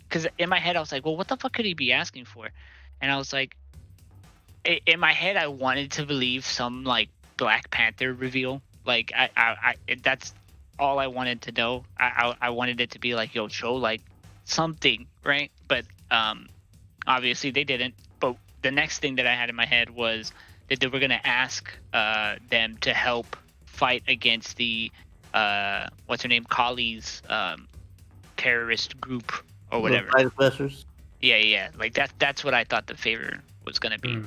C: because in my head I was like, well, what the fuck could he be asking for? And I was like, in my head I wanted to believe some like Black Panther reveal. Like that's all I wanted to know. I wanted it to be like, yo, show like something, right? But obviously they didn't. But the next thing that I had in my head was that they were gonna ask them to help fight against the what's her name, Kali's terrorist group or whatever. Yeah. Like that's what I thought the favor was gonna be.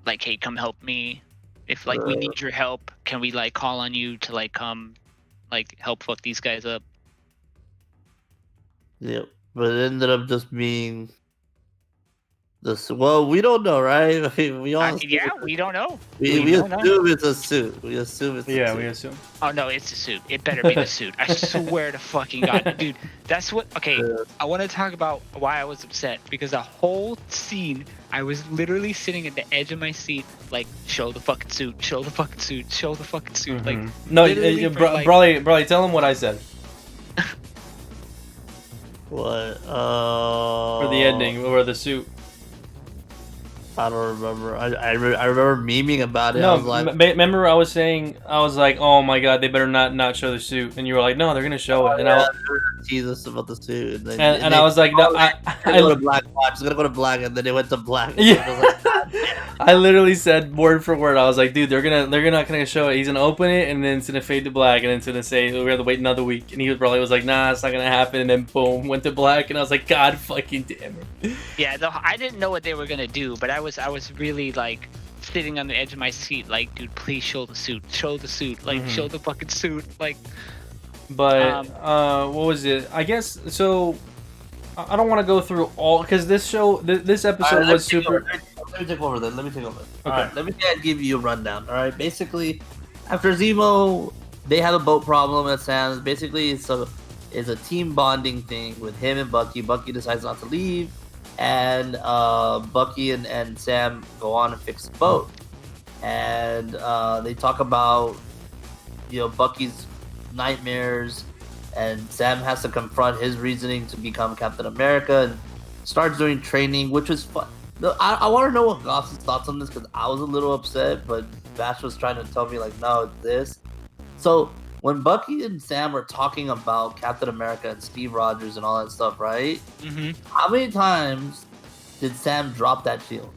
C: Like, hey, come help me. If like we need your help, can we like call on you to like come like help fuck these guys up?
B: Yep. But it ended up just being this. Well, we don't know, right? We all
C: we don't know.
B: We assume it's a suit. We assume it's a suit.
A: We assume.
C: Oh no, it's a suit. It better be the suit. I swear to fucking God, dude. That's what. Okay, I want to talk about why I was upset, because the whole scene, I was literally sitting at the edge of my seat, like, show the fucking suit, show the fucking suit, show the fucking suit.
A: Mm-hmm.
C: Like,
A: no, Brawley, tell him what I said.
B: What?
A: For the ending, or the suit.
B: I don't remember. I remember memeing about it.
A: No,
B: I was like,
A: remember I was like, oh my God, they better not show the suit, and you were like, no, they're gonna show it, and I
B: Jesus about the suit,
A: and I was like, no, I
B: go to black. Watch, gonna go to black, and then they went to black.
A: Yeah. I literally said word for word. I was like, dude, they're not gonna show it. He's gonna open it, and then it's gonna fade to black, and then it's gonna say we have to wait another week. And he was like, nah, it's not gonna happen. And then boom, went to black, and I was like, God fucking damn it.
C: Yeah, I didn't know what they were gonna do, but I was really like sitting on the edge of my seat, like, dude, please show the suit, like, show the fucking suit, like.
A: But what was it? I guess so. I don't want to go through all, because this episode was super.
B: Let me take over then. Okay. All right, let me give you a rundown. All right, basically, after Zemo, they have a boat problem at Sam's. Basically, it's a team bonding thing with him and Bucky. Bucky decides not to leave, and Bucky and Sam go on and fix the boat. And they talk about Bucky's nightmares, and Sam has to confront his reasoning to become Captain America and starts doing training, which was fun. I want to know what Goss's thoughts on this, because I was a little upset, but Bash was trying to tell me like, no, it's this. So when Bucky and Sam were talking about Captain America and Steve Rogers and all that stuff, right?
C: Mm-hmm.
B: How many times did Sam drop that shield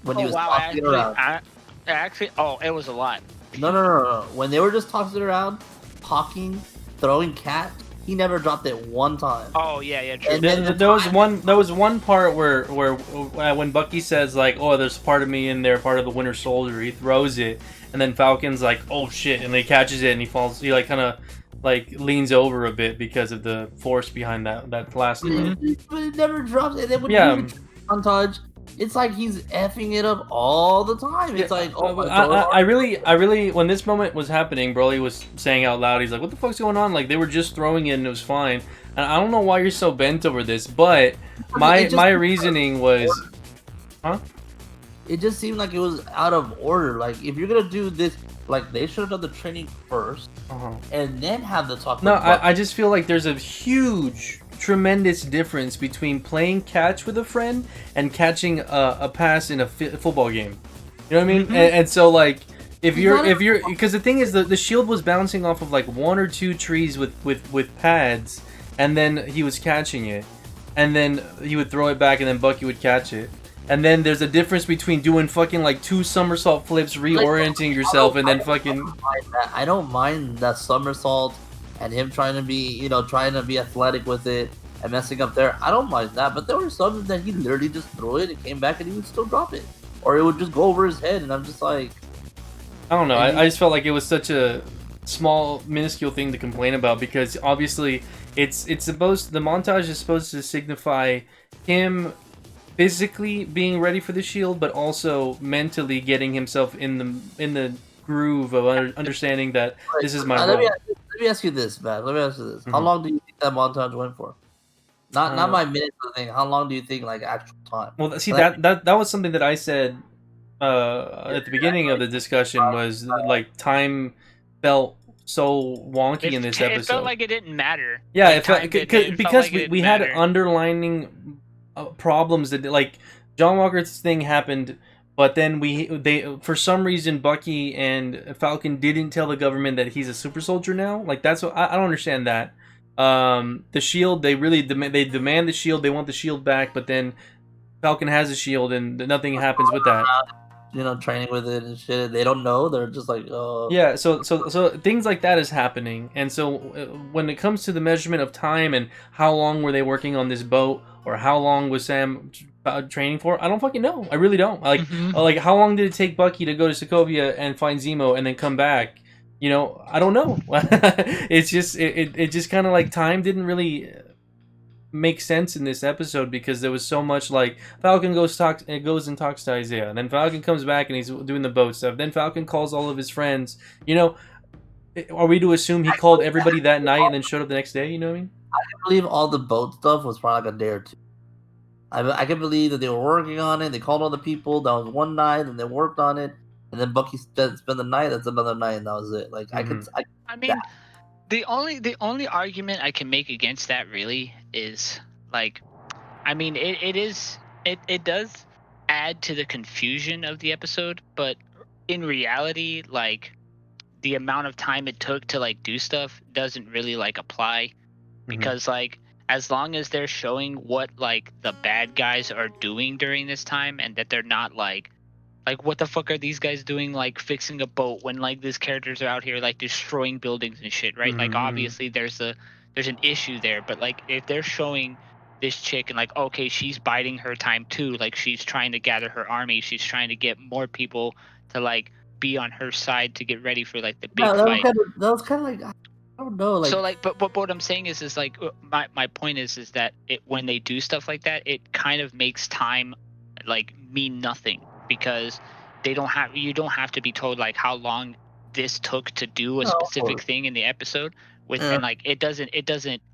B: when he was tossing it around?
C: Actually, it was a lot.
B: No. When they were just tossing it around, talking, throwing cat, he never dropped it one time.
C: Oh yeah, true.
B: And then
A: There was one part where when Bucky says like, "Oh, there's part of me in there, part of the Winter Soldier," he throws it, and then Falcon's like, "Oh shit!" and he catches it, and he falls. He like kind of like leans over a bit because of the force behind that last.
B: But it never drops. And then when montage, it's like he's effing it up all the time. It's like, oh,
A: I really, when this moment was happening, Broly was saying out loud, he's like, "What the fuck's going on?" Like they were just throwing it and it was fine. And I don't know why you're so bent over this, but my reasoning was, huh?
B: It just seemed like it was out of order. Like if you're gonna do this, like they should have done the training first, and then have the talk.
A: No, I just feel like there's a huge, tremendous difference between playing catch with a friend and catching a pass in a football game. You know what I mean? And so like if you're because the thing is the shield was bouncing off of like one or two trees with pads, and then he was catching it, and then he would throw it back, and then Bucky would catch it. And then there's a difference between doing fucking like 2 somersault flips, reorienting yourself, and then fucking.
B: I don't mind that somersault and him trying to be, trying to be athletic with it and messing up there. I don't mind that, but there were some that he literally just threw it, it came back, and he would still drop it, or it would just go over his head, and I'm just like,
A: I don't know. I just felt like it was such a small, minuscule thing to complain about because obviously the montage is supposed to signify him physically being ready for the shield, but also mentally getting himself in the groove of understanding that this is my role.
B: Let me ask you this, man. How long do you think that montage went for? Not my minutes of the thing. How long do you think like actual time?
A: Well, see that was something that I said at the beginning of the discussion was like time felt so wonky in this episode.
C: It felt like it didn't matter.
A: Yeah,
C: like
A: because we had underlining problems that like John Walker's thing happened, but then they for some reason Bucky and Falcon didn't tell the government that he's a super soldier now. Like that's what I don't understand that. The shield, they really demand the shield, they want the shield back, but then Falcon has a shield and nothing happens with that.
B: Training with it and shit. They don't know. They're just like, oh.
A: Yeah, so things like that is happening. And so when it comes to the measurement of time and how long were they working on this boat or how long was Sam training for, I don't fucking know. I really don't. Like how long did it take Bucky to go to Sokovia and find Zemo and then come back? I don't know. It's just it just kind of like time didn't really make sense in this episode because there was so much like Falcon goes and talks to Isaiah, and then Falcon comes back and he's doing the boat stuff. Then Falcon calls all of his friends. Are we to assume he called everybody that night and then showed up the next day? You know what I mean?
B: I can believe all the boat stuff was probably like a day or two. I can believe that they were working on it. They called all the people. That was one night, and they worked on it. And then Bucky spent the night. That's another night, and that was it. Like
C: the only argument I can make against that really is like, it does add to the confusion of the episode, but in reality, like the amount of time it took to like do stuff doesn't really like apply because like as long as they're showing what like the bad guys are doing during this time and that they're not like what the fuck are these guys doing like fixing a boat when like these characters are out here like destroying buildings and shit, right? Like obviously there's an issue there, but like if they're showing this chick and like, okay, she's biding her time too, like she's trying to gather her army, she's trying to get more people to like be on her side to get ready for like the big fight.
B: That was kind of like, I don't know, like.
C: So like, but what I'm saying is like my point is that when they do stuff like that, it kind of makes time like mean nothing. Because you don't have to be told like how long this took to do a specific thing in the episode and like it doesn't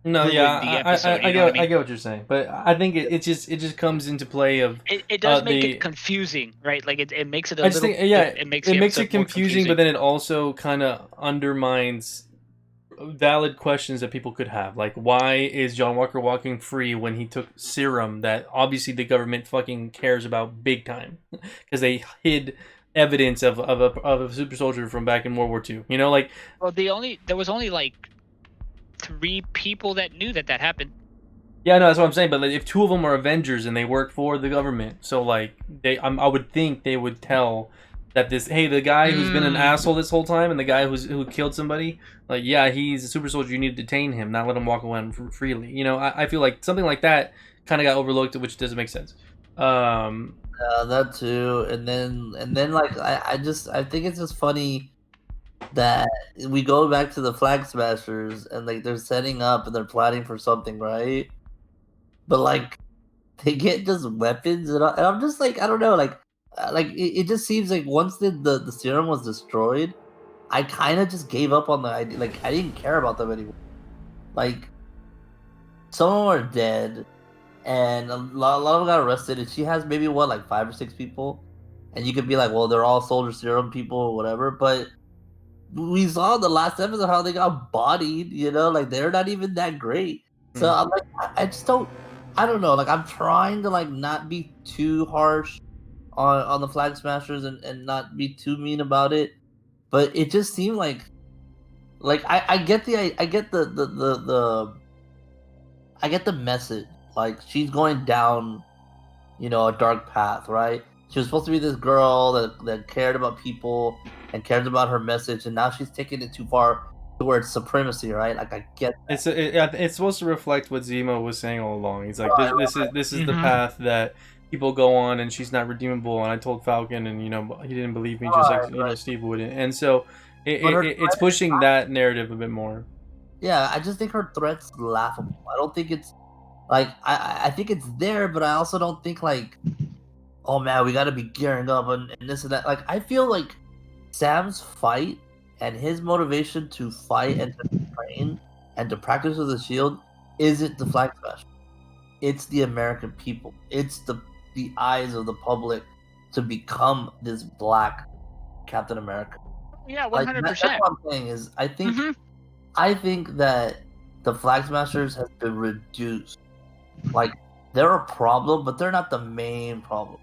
A: no
C: ruin the episode,
A: I get what you're saying, but I think it just comes into play of
C: it does make it confusing, right? Like it makes it a little
A: it makes it confusing, but then it also kind of undermines valid questions that people could have, like why is John Walker walking free when he took serum that obviously the government fucking cares about big time because they hid evidence of a super soldier from back in World War II. Well,
C: there was only like 3 people that knew that happened.
A: Yeah, no, that's what I'm saying. But like, if 2 of them are Avengers and they work for the government, so like I would think they would tell that the guy who's been an asshole this whole time and the guy who killed somebody, like, yeah, he's a super soldier, you need to detain him, not let him walk away freely. You know, I feel like something like that kind of got overlooked, which doesn't make sense.
B: That too, and then like I think it's just funny that we go back to the Flag Smashers and like they're setting up and they're planning for something, right? But like they get just weapons and I'm just like I don't know, like it just seems like once the serum was destroyed, I kind of just gave up on the idea. Like I didn't care about them anymore. Like some of them are dead. And a lot of them got arrested, and she has maybe like 5 or 6 people, and you could be like, well, they're all soldier serum people or whatever. But we saw in the last episode how they got bodied. You know, like they're not even that great. So I'm like, I just don't. I don't know. Like I'm trying to like not be too harsh on the Flag Smashers and not be too mean about it, but it just seemed like I get the message. Like she's going down, you know, a dark path, right? She was supposed to be this girl that cared about people and cares about her message, and now she's taking it too far towards supremacy, right? Like I get that.
A: It's supposed to reflect what Zemo was saying all along. He's like, this is the path that people go on, and she's not redeemable. And I told Falcon, and you know, he didn't believe me, just like you know, Steve wouldn't. And so it's pushing that narrative a bit more.
B: Yeah, I just think her threat's laughable. I don't think it's like I think it's there, but I also don't think like, oh man, we got to be gearing up and this and that. Like I feel like Sam's fight and his motivation to fight and to train and to practice with the shield isn't the Flag Smash. It's the American people. It's the eyes of the public to become this black Captain America.
C: Yeah, 100%.
B: Like, that's what I'm saying is I think that the Flag Smashers have been reduced. Like they're a problem, but they're not the main problem.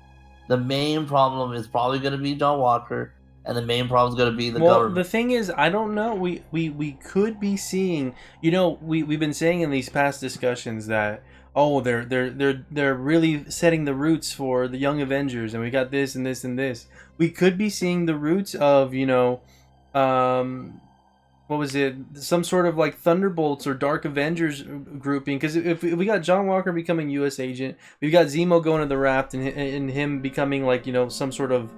B: The main problem is probably going to be John Walker, and the main problem is going to be the government.
A: The thing is, I don't know. We could be seeing. You know, we've been saying in these past discussions that they're really setting the roots for the Young Avengers, and we got this and this and this. We could be seeing the roots of, you know, what was it? Some sort of like Thunderbolts or Dark Avengers grouping. Because if we got John Walker becoming U.S. agent, we've got Zemo going to the raft and him becoming like, you know, some sort of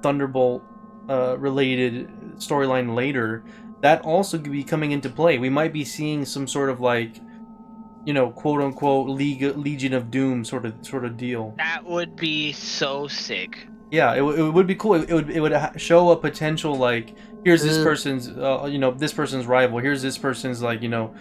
A: Thunderbolt related storyline later. That also could be coming into play. We might be seeing some sort of like, you know, quote unquote Legion of Doom sort of deal.
C: That would be so sick.
A: Yeah, it would be cool. It would show a potential like, here's this person's you know, this person's rival. Here's this person's like, you know,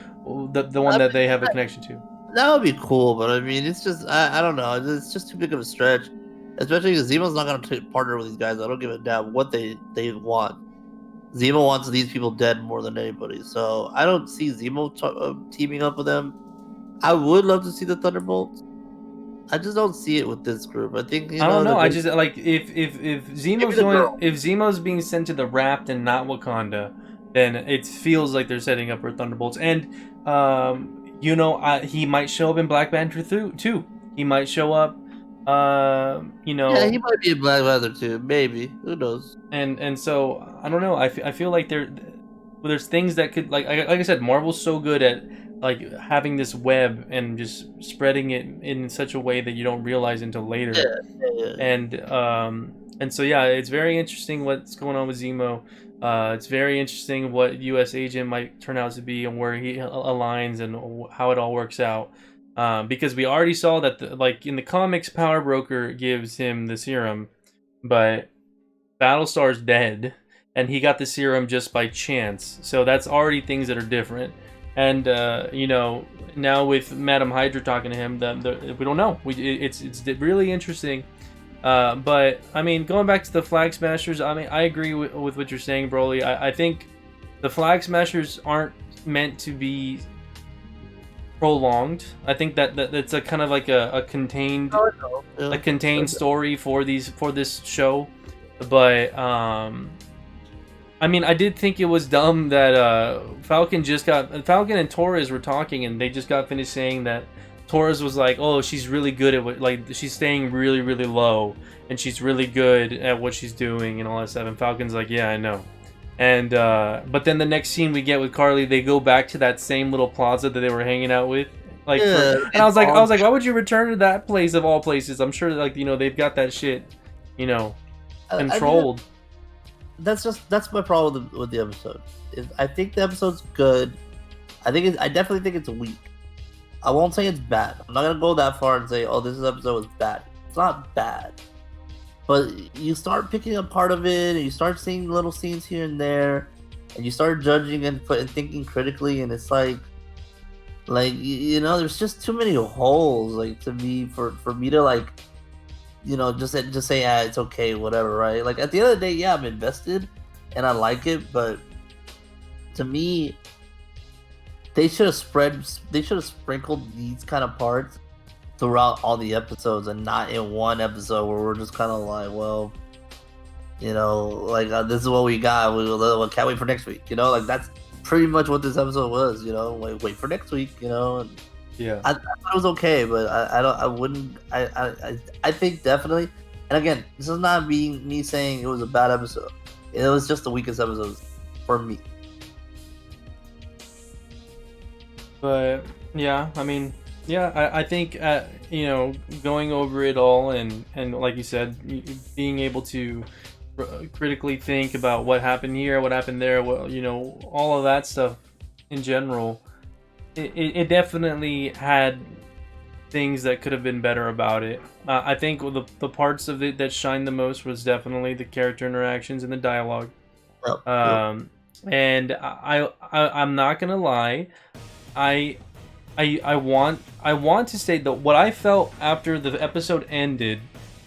A: the one that they have a connection to.
B: That would be cool, but I mean, it's just I don't know. It's just too big of a stretch, especially because Zemo's not going to partner with these guys. I don't give a damn what they want. Zemo wants these people dead more than anybody, so I don't see Zemo teaming up with them. I would love to see the Thunderbolts. I just don't see it with this group. I think
A: I don't know. I just like if Zemo's being sent to the raft and not Wakanda, then it feels like they're setting up for Thunderbolts. And you know, he might show up in Black Panther too. He might show up. You know.
B: Yeah, he might be in Black Panther too. Maybe. Who knows?
A: And so I don't know. I feel like there's things that could like I said, Marvel's so good at like having this web and just spreading it in such a way that you don't realize until later. Yeah. And so yeah, it's very interesting what's going on with Zemo. It's very interesting what U.S. agent might turn out to be and where he aligns and how it all works out. Because we already saw that like in the comics, Power Broker gives him the serum, but Battlestar's dead and he got the serum just by chance. So that's already things that are different. And you know, now with Madam Hydra talking to him, we don't know. It's really interesting. But I mean, going back to the Flag Smashers, I mean, I agree with what you're saying, Broly. I think the Flag Smashers aren't meant to be prolonged. I think that's a kind of like a contained story for this show. But I mean, I did think it was dumb that Falcon and Torres were talking, and they just got finished saying that Torres was like, oh, she's really good at what, like, she's staying really, really low, and she's really good at what she's doing and all that stuff. And Falcon's like, yeah, I know. And but then the next scene we get with Carly, they go back to that same little plaza that they were hanging out with, like, and I was like, why would you return to that place of all places? I'm sure, like, you know, they've got that shit, you know, controlled.
B: That's my problem with the episode. I think the episode's good. I definitely think it's weak. I won't say it's bad. I'm not gonna go that far and say, oh, this episode was bad. It's not bad. But you start picking up part of it, and you start seeing little scenes here and there, and you start judging and thinking critically, and it's like you know, there's just too many holes, like, to me for me to, like, you know, just say, yeah, it's okay, whatever, right? Like, at the end of the day, yeah, I'm invested and I like it, but to me, they should have sprinkled these kind of parts throughout all the episodes, and not in one episode where we're just kind of like, well, you know, like, this is what we got. We can't wait for next week. You know, like, that's pretty much what this episode was. You know, like, wait for next week. You know, and
A: yeah,
B: I thought it was okay, but I think definitely. And again, this is not me saying it was a bad episode. It was just the weakest episode for me.
A: But yeah, I mean, yeah, I think you know, going over it all and like you said, being able to critically think about what happened here, what happened there, what, you know, all of that stuff in general, it definitely had things that could have been better about it. I think the parts of it that shined the most was definitely the character interactions and the dialogue. And I'm not gonna lie, I want to say that what I felt after the episode ended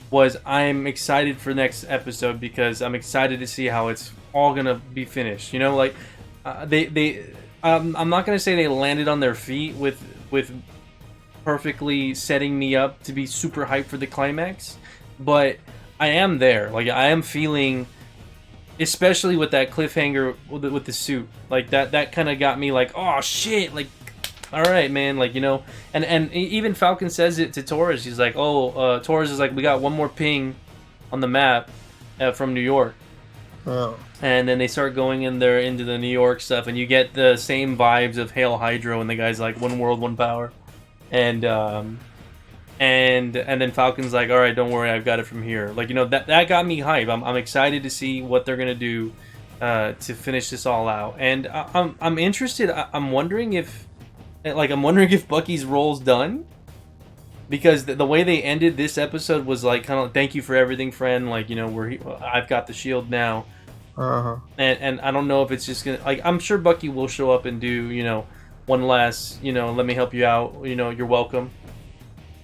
A: was I'm excited for next episode, because I'm excited to see how it's all gonna be finished. You know, like, I'm not gonna say they landed on their feet with perfectly setting me up to be super hyped for the climax, but I am there. Like, I am feeling, especially with that cliffhanger with the suit, like that kind of got me like, oh shit, like, all right, man, like, you know, and even Falcon says it to Torres. He's like, oh, Torres is like, we got one more ping on the map from New York.
B: Oh. And
A: then they start going in there into the New York stuff, and you get the same vibes of Hail Hydro, and the guy's like, one world, one power, and then Falcon's like, all right, don't worry, I've got it from here. Like, you know, that got me hype. I'm excited to see what they're gonna do to finish this all out, and I'm interested. I'm wondering if Bucky's role's done, because the way they ended this episode was like, kind of, thank you for everything, friend. Like, you know, I've got the shield now. And I don't know if it's just gonna, like, I'm sure Bucky will show up and do, you know, one last, you know, let me help you out, you know, you're welcome.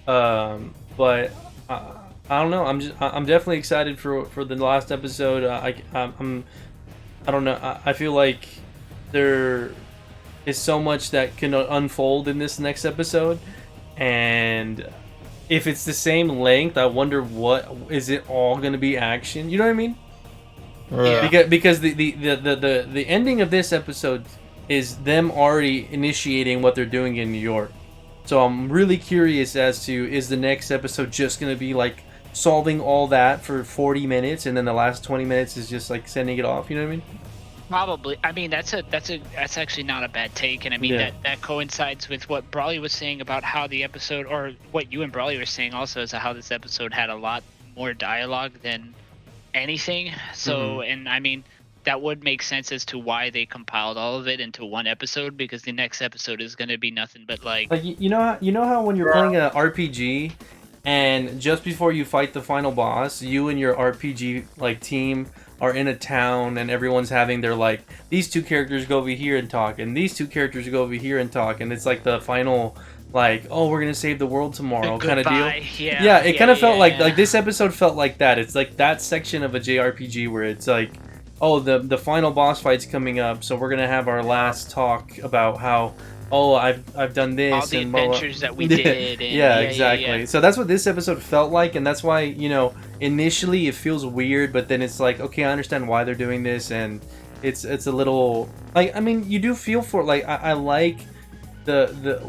A: But I don't know. I'm definitely excited for the last episode. I don't know. I feel like there is so much that can unfold in this next episode, and if it's the same length, I wonder, what is it all going to be action? You know what I mean? Yeah. Because the ending of this episode is them already initiating what they're doing in New York. So I'm really curious as to, is the next episode just going to be like solving all that for 40 minutes, and then the last 20 minutes is just like sending it off? You know what I mean?
C: Probably. I mean, that's actually not a bad take, and I mean, that coincides with what Brawley was saying about how the episode, or what you and Brawley were saying also, is how this episode had a lot more dialogue than anything. So, and I mean, that would make sense as to why they compiled all of it into one episode, because the next episode is going to be nothing but like
A: you know how when you're playing an RPG, and just before you fight the final boss, you and your RPG like team are in a town, and everyone's having their, like, these two characters go over here and talk, and these two characters go over here and talk, and it's like the final, like, oh, we're gonna save the world tomorrow kind of deal. Yeah, it kind of felt like this episode felt like that. It's like that section of a JRPG where it's like, oh, the final boss fight's coming up, so we're gonna have our last talk about how, oh, I've done this,
C: all the
A: and
C: adventures that we did. And
A: yeah, exactly. Yeah. So that's what this episode felt like, and that's why, you know, initially it feels weird, but then it's like, okay, I understand why they're doing this, and it's a little, like, I mean, you do feel for it. Like, I like the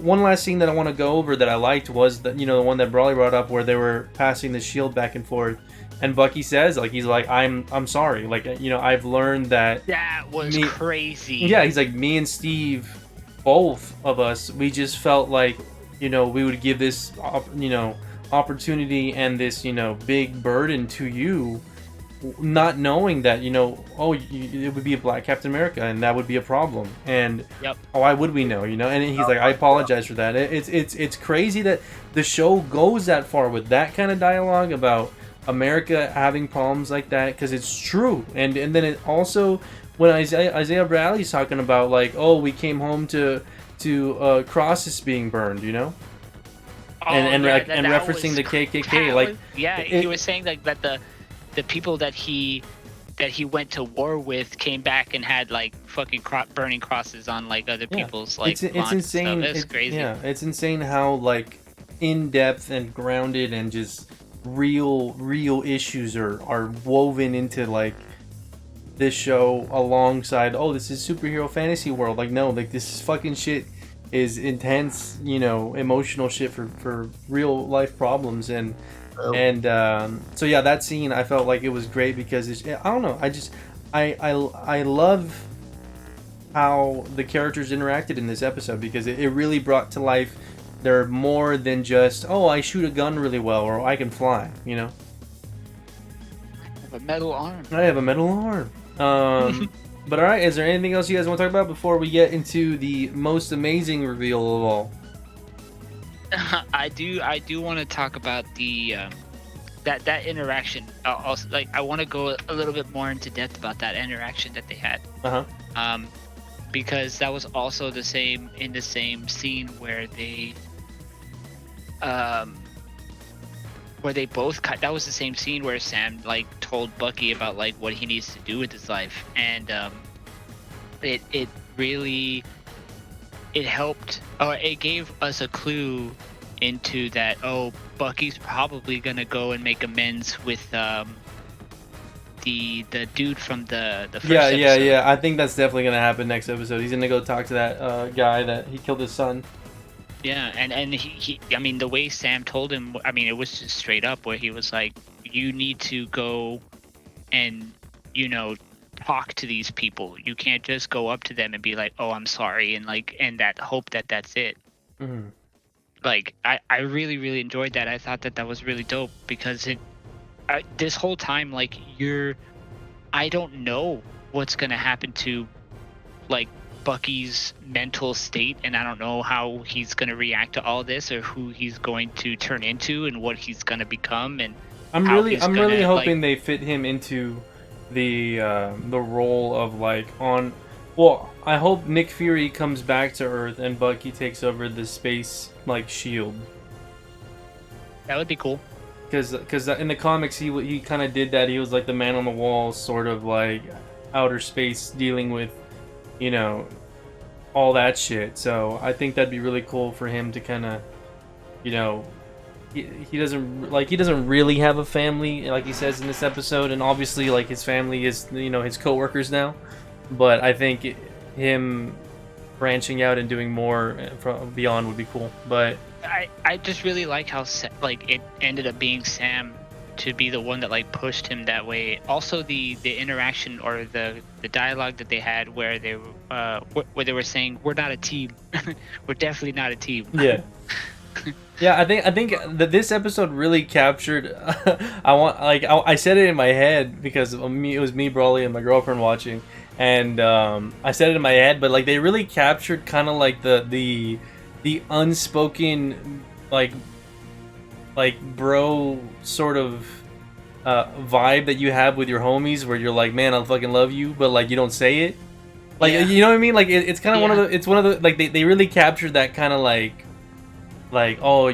A: one last scene that I want to go over that I liked was the one that Brawley brought up where they were passing the shield back and forth, and Bucky says he's like I'm sorry, I've learned that
C: That was crazy.
A: Yeah, he's like, me and Steve, both of us, we just felt like we would give this opportunity and this big burden to you, not knowing that it would be a black Captain America and that would be a problem, and why would we know, and he's like, I apologize for that. It's crazy that the show goes that far with that kind of dialogue about America having problems like that, because it's true. And then it also, when Isaiah Bradley's talking about we came home to crosses being burned, and referencing the KKK,
C: he was saying that the people that he went to war with came back and had fucking burning crosses on other people's
A: it's insane.
C: It's crazy.
A: Yeah, it's insane how in depth and grounded and just real issues are woven into this show alongside this is superhero fantasy world. No, this fucking shit is intense, emotional shit for real life problems. And so yeah, that scene I felt like it was great because I don't know, I love how the characters interacted in this episode, because it really brought to life they're more than just I shoot a gun really well or I can fly.
C: I have a metal arm.
A: I have a metal arm. But all right, is there anything else you guys want to talk about before we get into the most amazing reveal of all?
C: I do want to talk about the that interaction. Also, I want to go a little bit more into depth about that interaction that they had. Because that was also in the same scene where they both cut. That was the same scene where Sam told Bucky about what he needs to do with his life, and it really helped, or it gave us a clue into that. Bucky's probably gonna go and make amends with the dude from the first episode.
A: Yeah. I think that's definitely gonna happen next episode. He's gonna go talk to that guy that he killed his son.
C: Yeah, and he I mean, the way Sam told him, I mean, it was just straight up where he was like, you need to go and talk to these people. You can't just go up to them and be like, oh, I'm sorry, and that hope that that's it.
A: Mm-hmm.
C: I really, really enjoyed that. I thought that was really dope, because this whole time, I don't know what's gonna happen to Bucky's mental state, and I don't know how he's gonna react to all this, or who he's going to turn into, and what he's gonna become. And
A: I'm really hoping they fit him into the role of I hope Nick Fury comes back to Earth and Bucky takes over the space shield.
C: That would be cool.
A: Because in the comics he kind of did that. He was the man on the wall, sort of outer space, dealing with all that shit. So I think that'd be really cool for him to kind of he doesn't really have a family, like he says in this episode, and obviously his family is his co-workers now. But I think him branching out and doing more beyond would be cool. But
C: I just really like how it ended up being Sam to be the one that pushed him that way. Also, the interaction or the dialogue that they had where they were saying, we're not a team. We're definitely not a team.
A: Yeah. Yeah, I think that this episode really captured. I said it in my head because it was me, Brawley, and my girlfriend watching, and I said it in my head, but they really captured kind of the unspoken bro sort of vibe that you have with your homies, where you're like, man, I fucking love you, but you don't say it. You know what I mean? It's kind of one of the they really captured that kind of oh,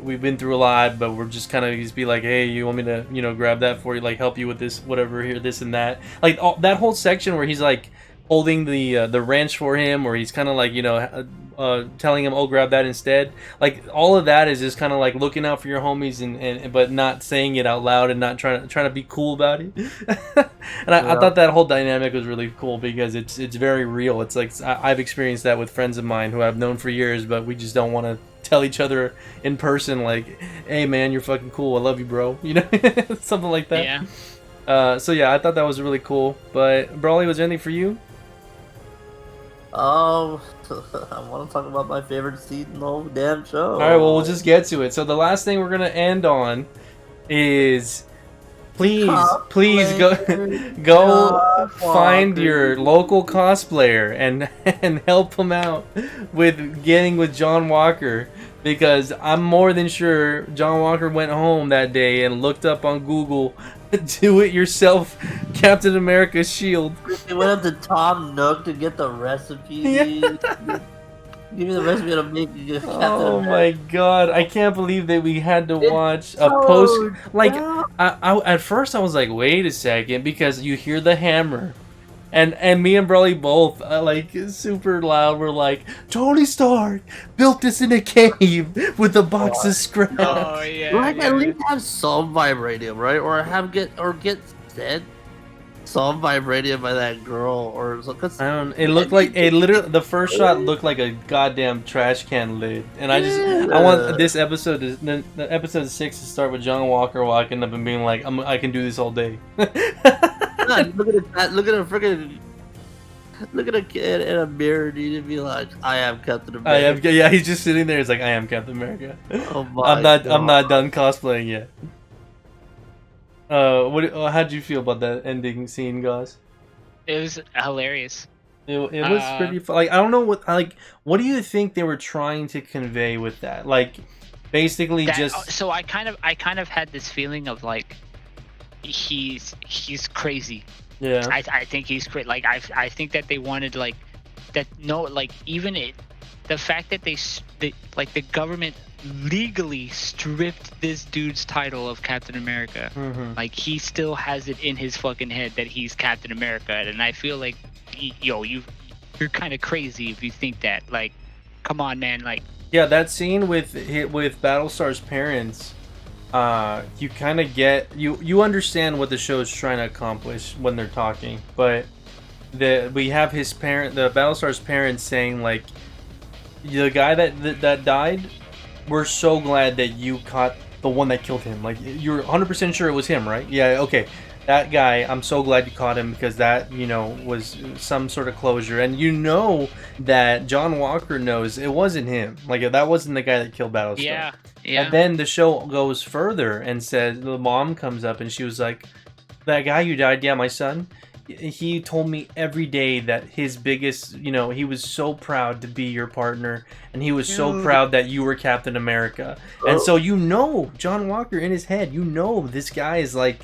A: we've been through a lot, but we're just kind of just be hey, you want me to grab that for you, help you with this, whatever, here, this and that. That whole section where he's holding the wrench for him, or he's kind of like, telling him, "Oh, grab that instead." Like all of that is just kind of like looking out for your homies, and but not saying it out loud and not trying to be cool about it. And I thought that whole dynamic was really cool because it's very real. It's like I've experienced that with friends of mine who I've known for years, but we just don't want to tell each other in person, like, "Hey man, you're fucking cool. I love you, bro." Something like that.
C: Yeah.
A: So yeah, I thought that was really cool. But Brawley, was there anything for you?
B: I want to talk about my favorite scene in the whole damn show.
A: All right, well, we'll just get to it. So the last thing we're gonna end on is, please go find your local cosplayer and help him out with getting with John Walker, because I'm more than sure John Walker went home that day and looked up on Google do-it-yourself Captain America shield.
B: They went up to Tom Nook to get the recipe. Yeah. Give me the recipe to make Captain
A: Oh
B: America.
A: my god, I can't believe that we had to watch a post. Like, I at first I was like, wait a second, because you hear the hammer. And me and Broly both, like, super loud, we're like, Tony Stark built this in a cave with a box of scrap.
C: Oh yeah.
B: Like
C: yeah.
B: at least have some vibranium, right? Or get sent some vibranium by that girl, or so.
A: I don't. It looked like the first shot looked like a goddamn trash can lid, and I want this episode the episode 6 to start with John Walker walking up and being like, I can do this all day.
B: Look at a freaking. Look at a kid in a mirror needing to be like, I am Captain America.
A: Yeah, he's just sitting there. He's like, I am Captain America.
B: Oh my
A: I'm not done cosplaying yet. How'd you feel about that ending scene, guys?
C: It was hilarious.
A: It was pretty fun. Like, I don't know what do you think they were trying to convey with that? Like, basically
C: So I kind of had this feeling of like he's crazy.
A: Yeah.
C: I think he's crazy. Like I think that they wanted like that. No, like even the fact that the government legally stripped this dude's title of Captain America.
A: Mm-hmm.
C: Like he still has it in his fucking head that he's Captain America, and I feel like you're kind of crazy if you think that. Like, come on, man. Like,
A: yeah, that scene with Battlestar's parents, you kind of get you understand what the show is trying to accomplish when they're talking, but we have the Battlestar's parents saying like, the guy that died, we're so glad that you caught the one that killed him. Like, you're 100% sure it was him, right? Yeah, okay. That guy, I'm so glad you caught him, because that, was some sort of closure. And that John Walker knows it wasn't him. Like, that wasn't the guy that killed Battlestar.
C: Yeah.
A: And then the show goes further and says, the mom comes up and she was like, that guy who died, yeah, my son, he told me every day that his biggest, he was so proud to be your partner, and he was so proud that you were Captain America. And so John Walker in his head, this guy is like,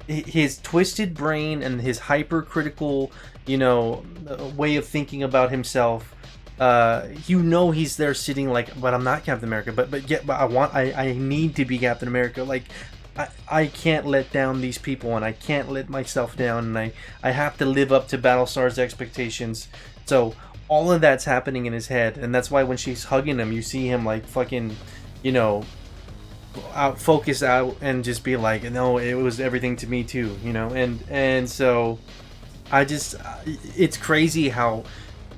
A: his twisted brain and his hypercritical, way of thinking about himself. He's there sitting like, but I'm not Captain America. But I need to be Captain America. Like, I can't let down these people, and I can't let myself down, and I have to live up to Battlestar's expectations. So all of that's happening in his head, and that's why when she's hugging him, you see him like fucking, focus out and just be like, no, it was everything to me too, and so it's crazy how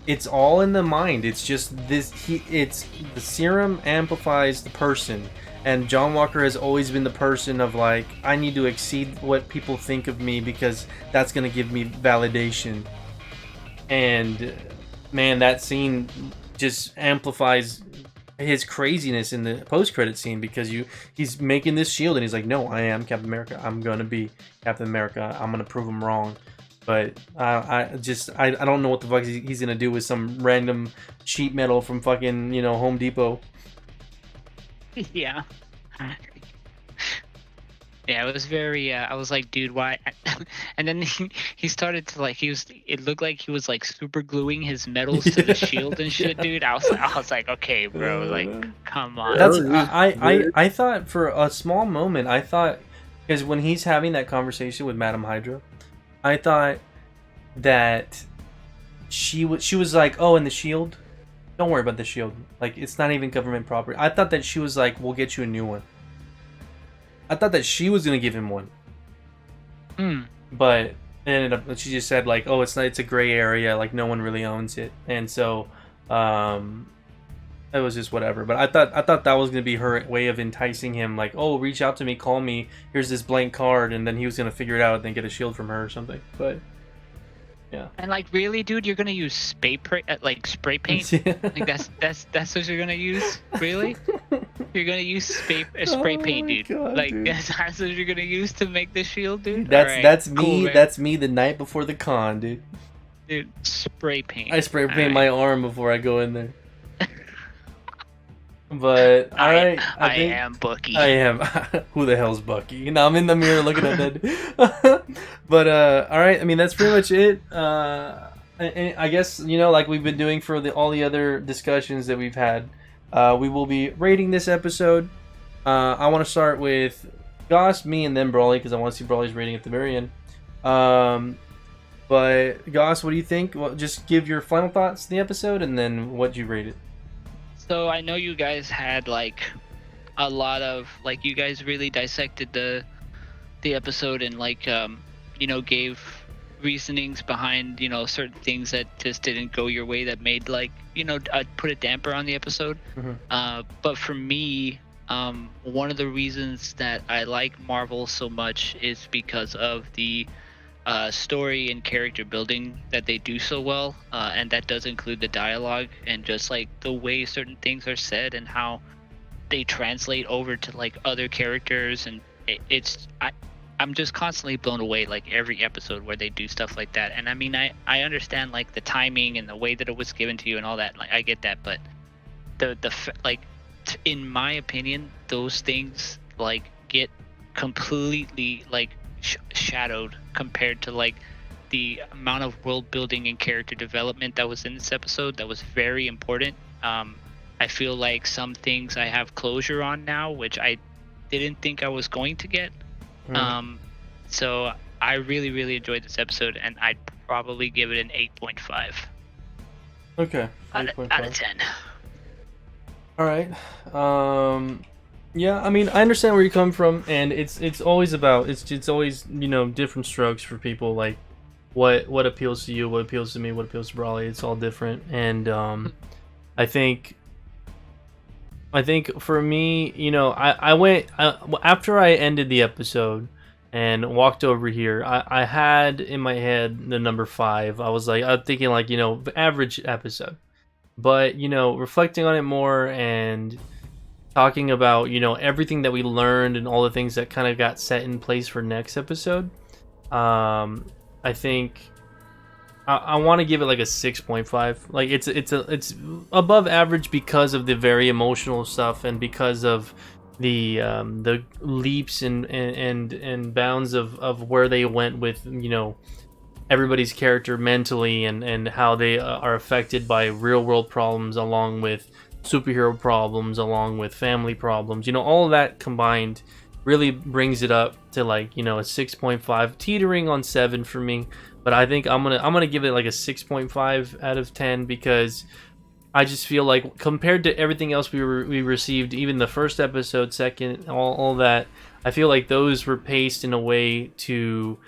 A: it's all in the mind. It's just it's the serum amplifies the person. And John Walker has always been the person of like, I need to exceed what people think of me, because that's going to give me validation. And man, that scene just amplifies his craziness in the post-credit scene, because he's making this shield and he's like, no, I am Captain America. I'm going to be Captain America. I'm going to prove him wrong. But I don't know what the fuck he's going to do with some random sheet metal from fucking, Home Depot.
C: Yeah. Yeah, it was very. I was like, dude, why? And then he started to like. It looked like he was like super gluing his metals to the shield and shit, dude. I was like, okay, bro, like, come on.
A: I thought for a small moment, because when he's having that conversation with Madame Hydra, I thought that she was like, oh, and the shield. Don't worry about the shield. Like, it's not even government property. I thought that she was like, we'll get you a new one. I thought that she was gonna give him one. But it ended up, she just said like, oh, it's not. It's a gray area. Like, no one really owns it, and so, it was just whatever. But I thought that was gonna be her way of enticing him. Like, oh, reach out to me, call me. Here's this blank card, and then he was gonna figure it out and then get a shield from her or something. But yeah.
C: And like, really, dude, you're gonna use spray paint?
A: Yeah.
C: Like that's what you're gonna use? Really? You're gonna use spray paint,
A: my
C: dude.
A: God,
C: Like
A: dude.
C: That's what you're gonna use to make the shield, dude.
A: That's me.
C: Cool, man.
A: That's me the night before the con, dude.
C: Dude, spray paint.
A: I spray paint
C: Alright.
A: my arm before I go in there. But alright,
C: I
A: think
C: am Bucky.
A: I am. Who the hell's Bucky? You know, I'm in the mirror looking at that. But alright. I mean, that's pretty much it. And I guess, you know, like we've been doing for all the other discussions that we've had, we will be rating this episode. I want to start with Goss, me, and then Brawly because I want to see Brawly's rating at the very end. But Goss, what do you think? Well, just give your final thoughts to the episode and then what you rate it.
C: So I know you guys had like a lot of like, you guys really dissected the episode and like you know, gave reasonings behind, you know, certain things that just didn't go your way that made like, you know, put a damper on the episode. But for me, one of the reasons that I like Marvel so much is because of the story and character building that they do so well, and that does include the dialogue and just like the way certain things are said and how they translate over to like other characters. And I'm just constantly blown away like every episode where they do stuff like that. And I mean, I understand like the timing and the way that it was given to you and all that, like I get that, but in my opinion, those things like get completely like shadowed compared to like the amount of world building and character development that was in this episode that was very important. I feel like some things I have closure on now, which I didn't think I was going to get. So I really enjoyed this episode, and I'd probably give it an 8.5.
A: Okay.
C: Out of 10.
A: All right. Yeah, I mean, I understand where you come from, and it's always about it's always, you know, different strokes for people. Like what appeals to you, what appeals to me, what appeals to Brawley. It's all different, and I think for me, you know, I went after I ended the episode and walked over here. I had in my head the number 5. I was thinking like, you know, average episode, but you know, reflecting on it more and talking about, you know, everything that we learned and all the things that kind of got set in place for next episode, I think I want to give it like a 6.5. Like it's above average because of the very emotional stuff and because of the leaps and bounds of where they went with, you know, everybody's character mentally and how they are affected by real world problems along with superhero problems, along with family problems. You know, all of that combined really brings it up to like, you know, a 6.5, teetering on 7 for me. But I think I'm gonna give it like a 6.5 out of 10 because I just feel like compared to everything else we received, even the first episode, second, all that, I feel like those were paced in a way to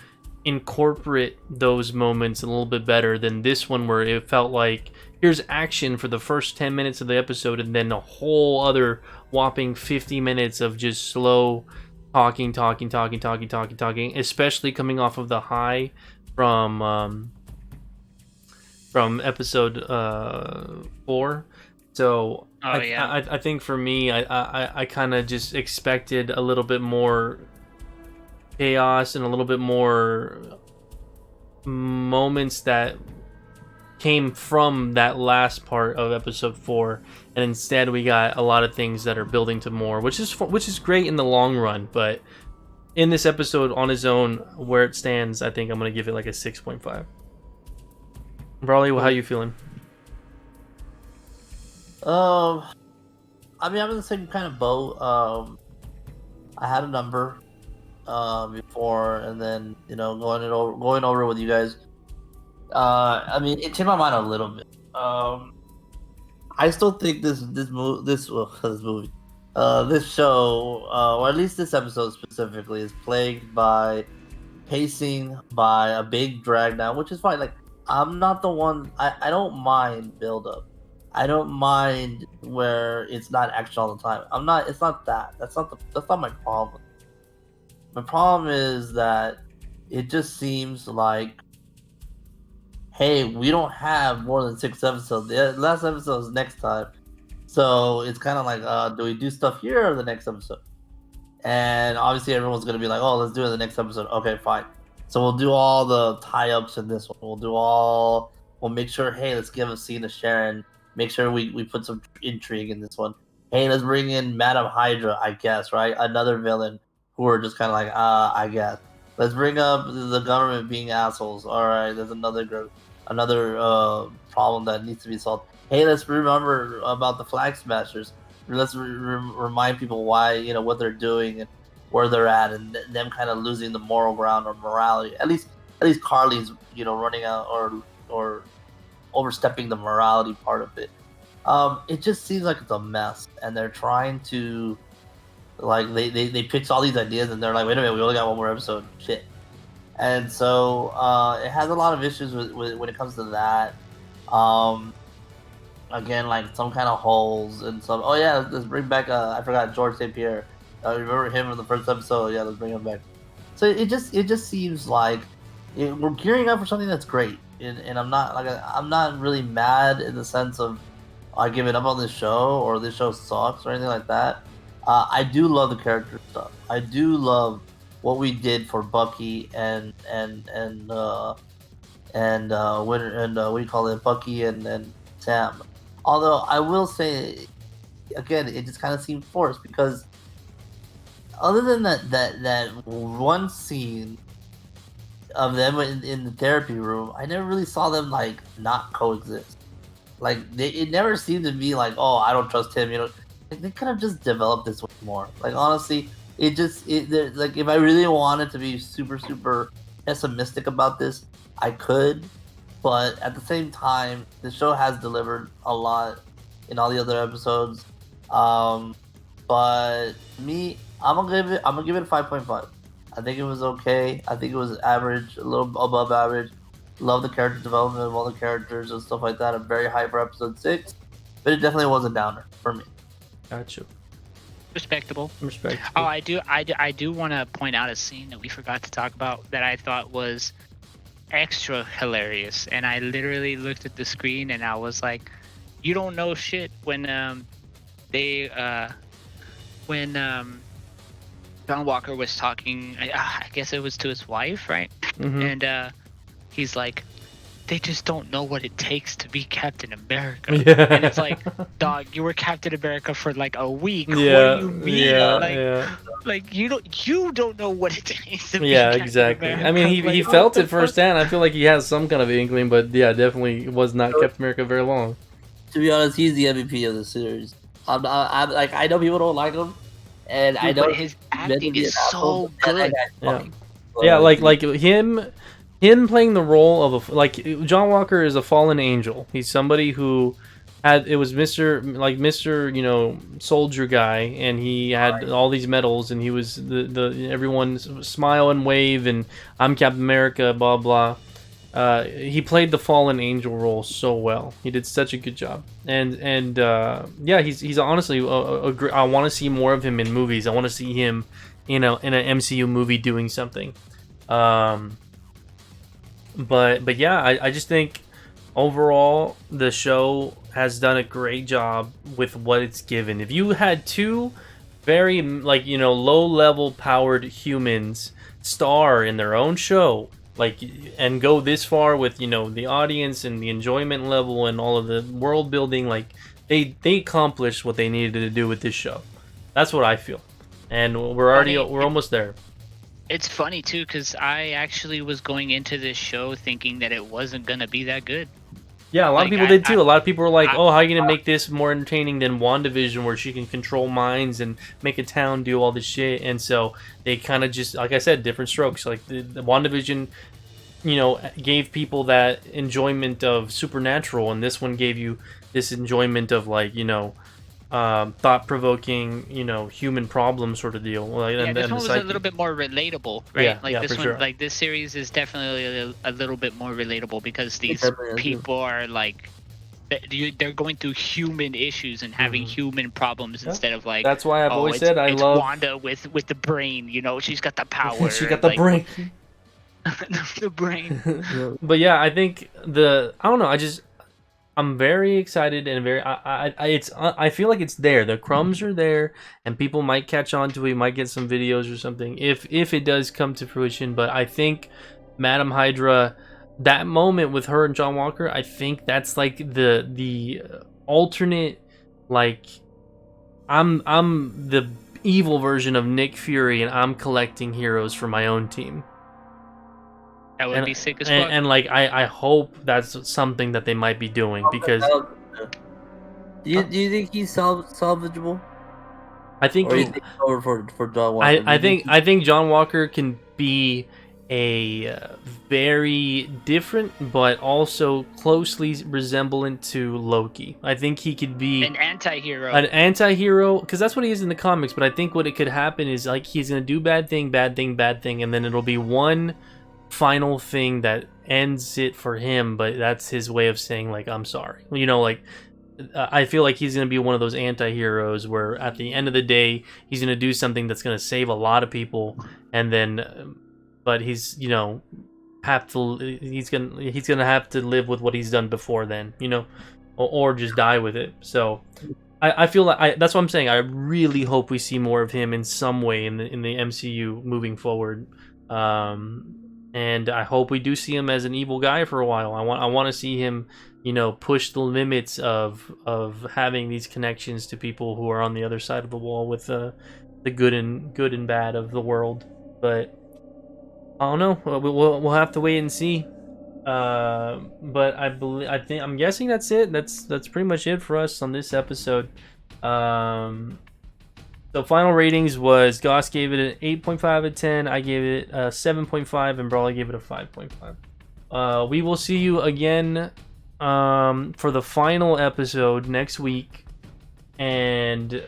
A: incorporate those moments a little bit better than this one, where it felt like here's action for the first 10 minutes of the episode and then a whole other whopping 50 minutes of just slow talking, especially coming off of the high from episode 4. So I think for me, I kind of just expected a little bit more chaos and a little bit more moments that came from that last part of episode 4, and instead we got a lot of things that are building to more, which is great in the long run. But in this episode on its own, where it stands, I think I'm gonna give it like a 6.5. Brawley, how you feeling?
B: I mean, I'm in the same kind of boat. I had a number before, and then, you know, going over with you guys, I mean, it changed my mind a little bit. I still think this show, or at least this episode specifically, is plagued by pacing, by a big drag down, which is fine. Like, I'm not the one. I don't mind build up. I don't mind where it's not action all the time. I'm not. It's not that. That's not my problem. My problem is that it just seems like, hey, we don't have more than 6 episodes. The last episode is next time. So it's kind of like, do we do stuff here or the next episode? And obviously everyone's going to be like, oh, let's do it in the next episode. Okay, fine. So we'll do all the tie-ups in this one. We'll make sure, hey, let's give a scene to Sharon. Make sure we put some intrigue in this one. Hey, let's bring in Madam Hydra, I guess, right? Another villain who are just kind of like, I guess. Let's bring up the government being assholes. All right, there's another problem that needs to be solved. Hey, let's remember about the Flag Smashers. Let's remind people why, what they're doing and where they're at, and them kind of losing the moral ground or morality. At least Carly's, running out or overstepping the morality part of it. It just seems like it's a mess, and they're trying to, like, they pitch all these ideas, and they're like, wait a minute, we only got one more episode. Shit. And so it has a lot of issues with when it comes to that. Again, like some kind of holes and some. Oh yeah, let's bring back. I forgot George St. Pierre. Remember him in the first episode? Yeah, let's bring him back. So it just seems like we're gearing up for something that's great, and I'm not really mad in the sense of I give it up on this show or this show sucks or anything like that. I do love the character stuff. I do love what we did for Bucky and what do you call it, Bucky and Sam. Although I will say, again, it just kind of seemed forced because other than that one scene of them in the therapy room, I never really saw them like not coexist. Like it never seemed to be like, oh, I don't trust him. They could have just developed this way more. Like honestly, like if I really wanted to be super pessimistic about this, I could. But at the same time, the show has delivered a lot in all the other episodes. But me, I'm gonna give it a 5.5. I think it was okay. I think it was average, a little above average. Love the character development of all the characters and stuff like that. I'm very hyped for episode 6, but it definitely was a downer for me.
A: Gotcha.
C: Respectable.
A: Respectable.
C: Oh, I do want to point out a scene that we forgot to talk about that I thought was extra hilarious, and I literally looked at the screen and I was like, you don't know shit when John Walker was talking, I guess it was to his wife, right?
A: Mm-hmm.
C: And he's like, they just don't know what it takes to be Captain America.
A: Yeah.
C: And it's like, dog, you were Captain America for like a week.
A: Yeah.
C: What do you mean?
A: Yeah.
C: Like you don't know what it takes to be
A: Yeah,
C: Captain
A: exactly.
C: America.
A: I mean, he felt it firsthand. I feel like he has some kind of inkling, but yeah, definitely was not Captain America very long.
B: To be honest, he's the MVP of the series. I'm like, I know people don't like him, and
C: Dude,
B: I know
C: but his acting is so good.
A: Yeah, like him playing the role of John Walker is a fallen angel. He's somebody who was Mr. Soldier guy, and he had all these medals, and he was the everyone's smile and wave, and I'm Captain America, blah blah. He played the fallen angel role so well. He did such a good job, and yeah, he's honestly I want to see more of him in movies. I want to see him in an MCU movie doing something. But yeah, I just think overall the show has done a great job with what it's given. If you had two very low level powered humans star in their own show, and go this far with the audience and the enjoyment level and all of the world building, they accomplished what they needed to do with this show. That's what I feel, and we're almost there.
C: It's funny too, because I actually was going into this show thinking that it wasn't gonna be that good.
A: Yeah, a lot of people did too. A lot of people were like, "Oh, how are you gonna make this more entertaining than WandaVision, where she can control minds and make a town do all this shit?" And so they kind of just, like I said, different strokes. Like the WandaVision gave people that enjoyment of supernatural, and this one gave you this enjoyment of like thought-provoking, human problem sort of deal. Like,
C: Yeah,
A: and
C: this
A: the
C: one was a
A: psyche.
C: little bit more relatable, right?
A: Yeah,
C: Like
A: yeah,
C: this
A: for
C: one,
A: sure.
C: like this series is definitely a little bit more relatable because these
B: definitely is.
C: people are like, they're going through human issues and having human problems instead of like,
A: That's why I've
C: oh,
A: always said I
C: it's
A: love.
C: Wanda with the brain, she's got the power.
A: She got the
C: like,
A: brain.
C: the brain.
A: But yeah, I think I don't know. I'm very excited and very. I feel like it's there. The crumbs are there, and people might catch on to it. Might get some videos or something if it does come to fruition. But I think Madam Hydra, that moment with her and John Walker, I think that's like the alternate, like I'm the evil version of Nick Fury, and I'm collecting heroes for my own team.
C: That would be sick as fuck.
A: And like I hope that's something that they might be doing, because
B: Do you think he's salvageable?
A: I think
B: Or you think it's over for John Walker?
A: I think John Walker can be a very different but also closely resemblant to Loki. I think he could be
C: an
A: anti-hero, because that's what he is in the comics. But I think what it could happen is like he's gonna do bad thing, and then it'll be one final thing that ends it for him, but that's his way of saying like I'm sorry. I feel like he's gonna be one of those anti-heroes where at the end of the day he's gonna do something that's gonna save a lot of people, and then but he's gonna have to live with what he's done before then, or just die with it. So I feel like that's what I'm saying. I really hope we see more of him in some way in the MCU moving forward. And I hope we do see him as an evil guy for a while. I want to see him, push the limits of having these connections to people who are on the other side of the wall with the good and bad of the world. But I don't know. We'll have to wait and see. But I'm guessing that's it. That's pretty much it for us on this episode. So final ratings was Goss gave it an 8.5 out of 10. I gave it a 7.5, and Brawley gave it a 5.5. We will see you again for the final episode next week. And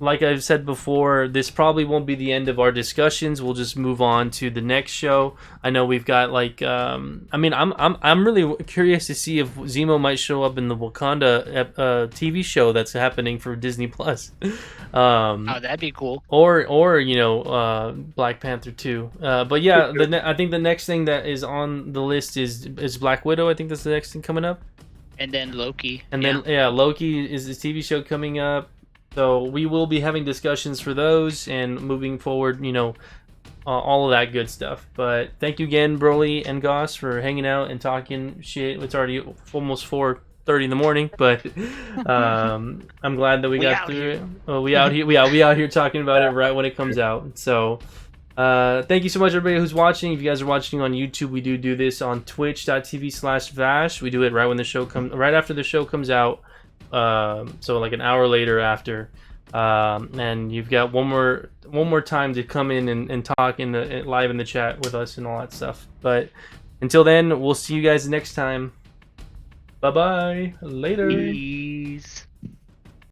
A: like I've said before, this probably won't be the end of our discussions. We'll just move on to the next show. I know we've got like I'm really curious to see if Zemo might show up in the Wakanda TV show that's happening for Disney Plus.
C: Oh, that'd be cool.
A: Or Black Panther 2. But yeah, I think the next thing that is on the list is Black Widow. I think that's the next thing coming up.
C: And then Loki.
A: And then Loki is the TV show coming up. So we will be having discussions for those and moving forward, all of that good stuff. But thank you again, Broly and Goss, for hanging out and talking shit. It's already almost 4:30 in the morning, but I'm glad that we got through it. Well, we out here talking about it right when it comes out. So thank you so much, everybody who's watching. If you guys are watching on YouTube, we do this on twitch.tv/Vash. We do it right after the show comes out. So like an hour later after, and you've got one more time to come in and talk live in the chat with us and all that stuff. But until then, we'll see you guys next time. Bye bye. Later.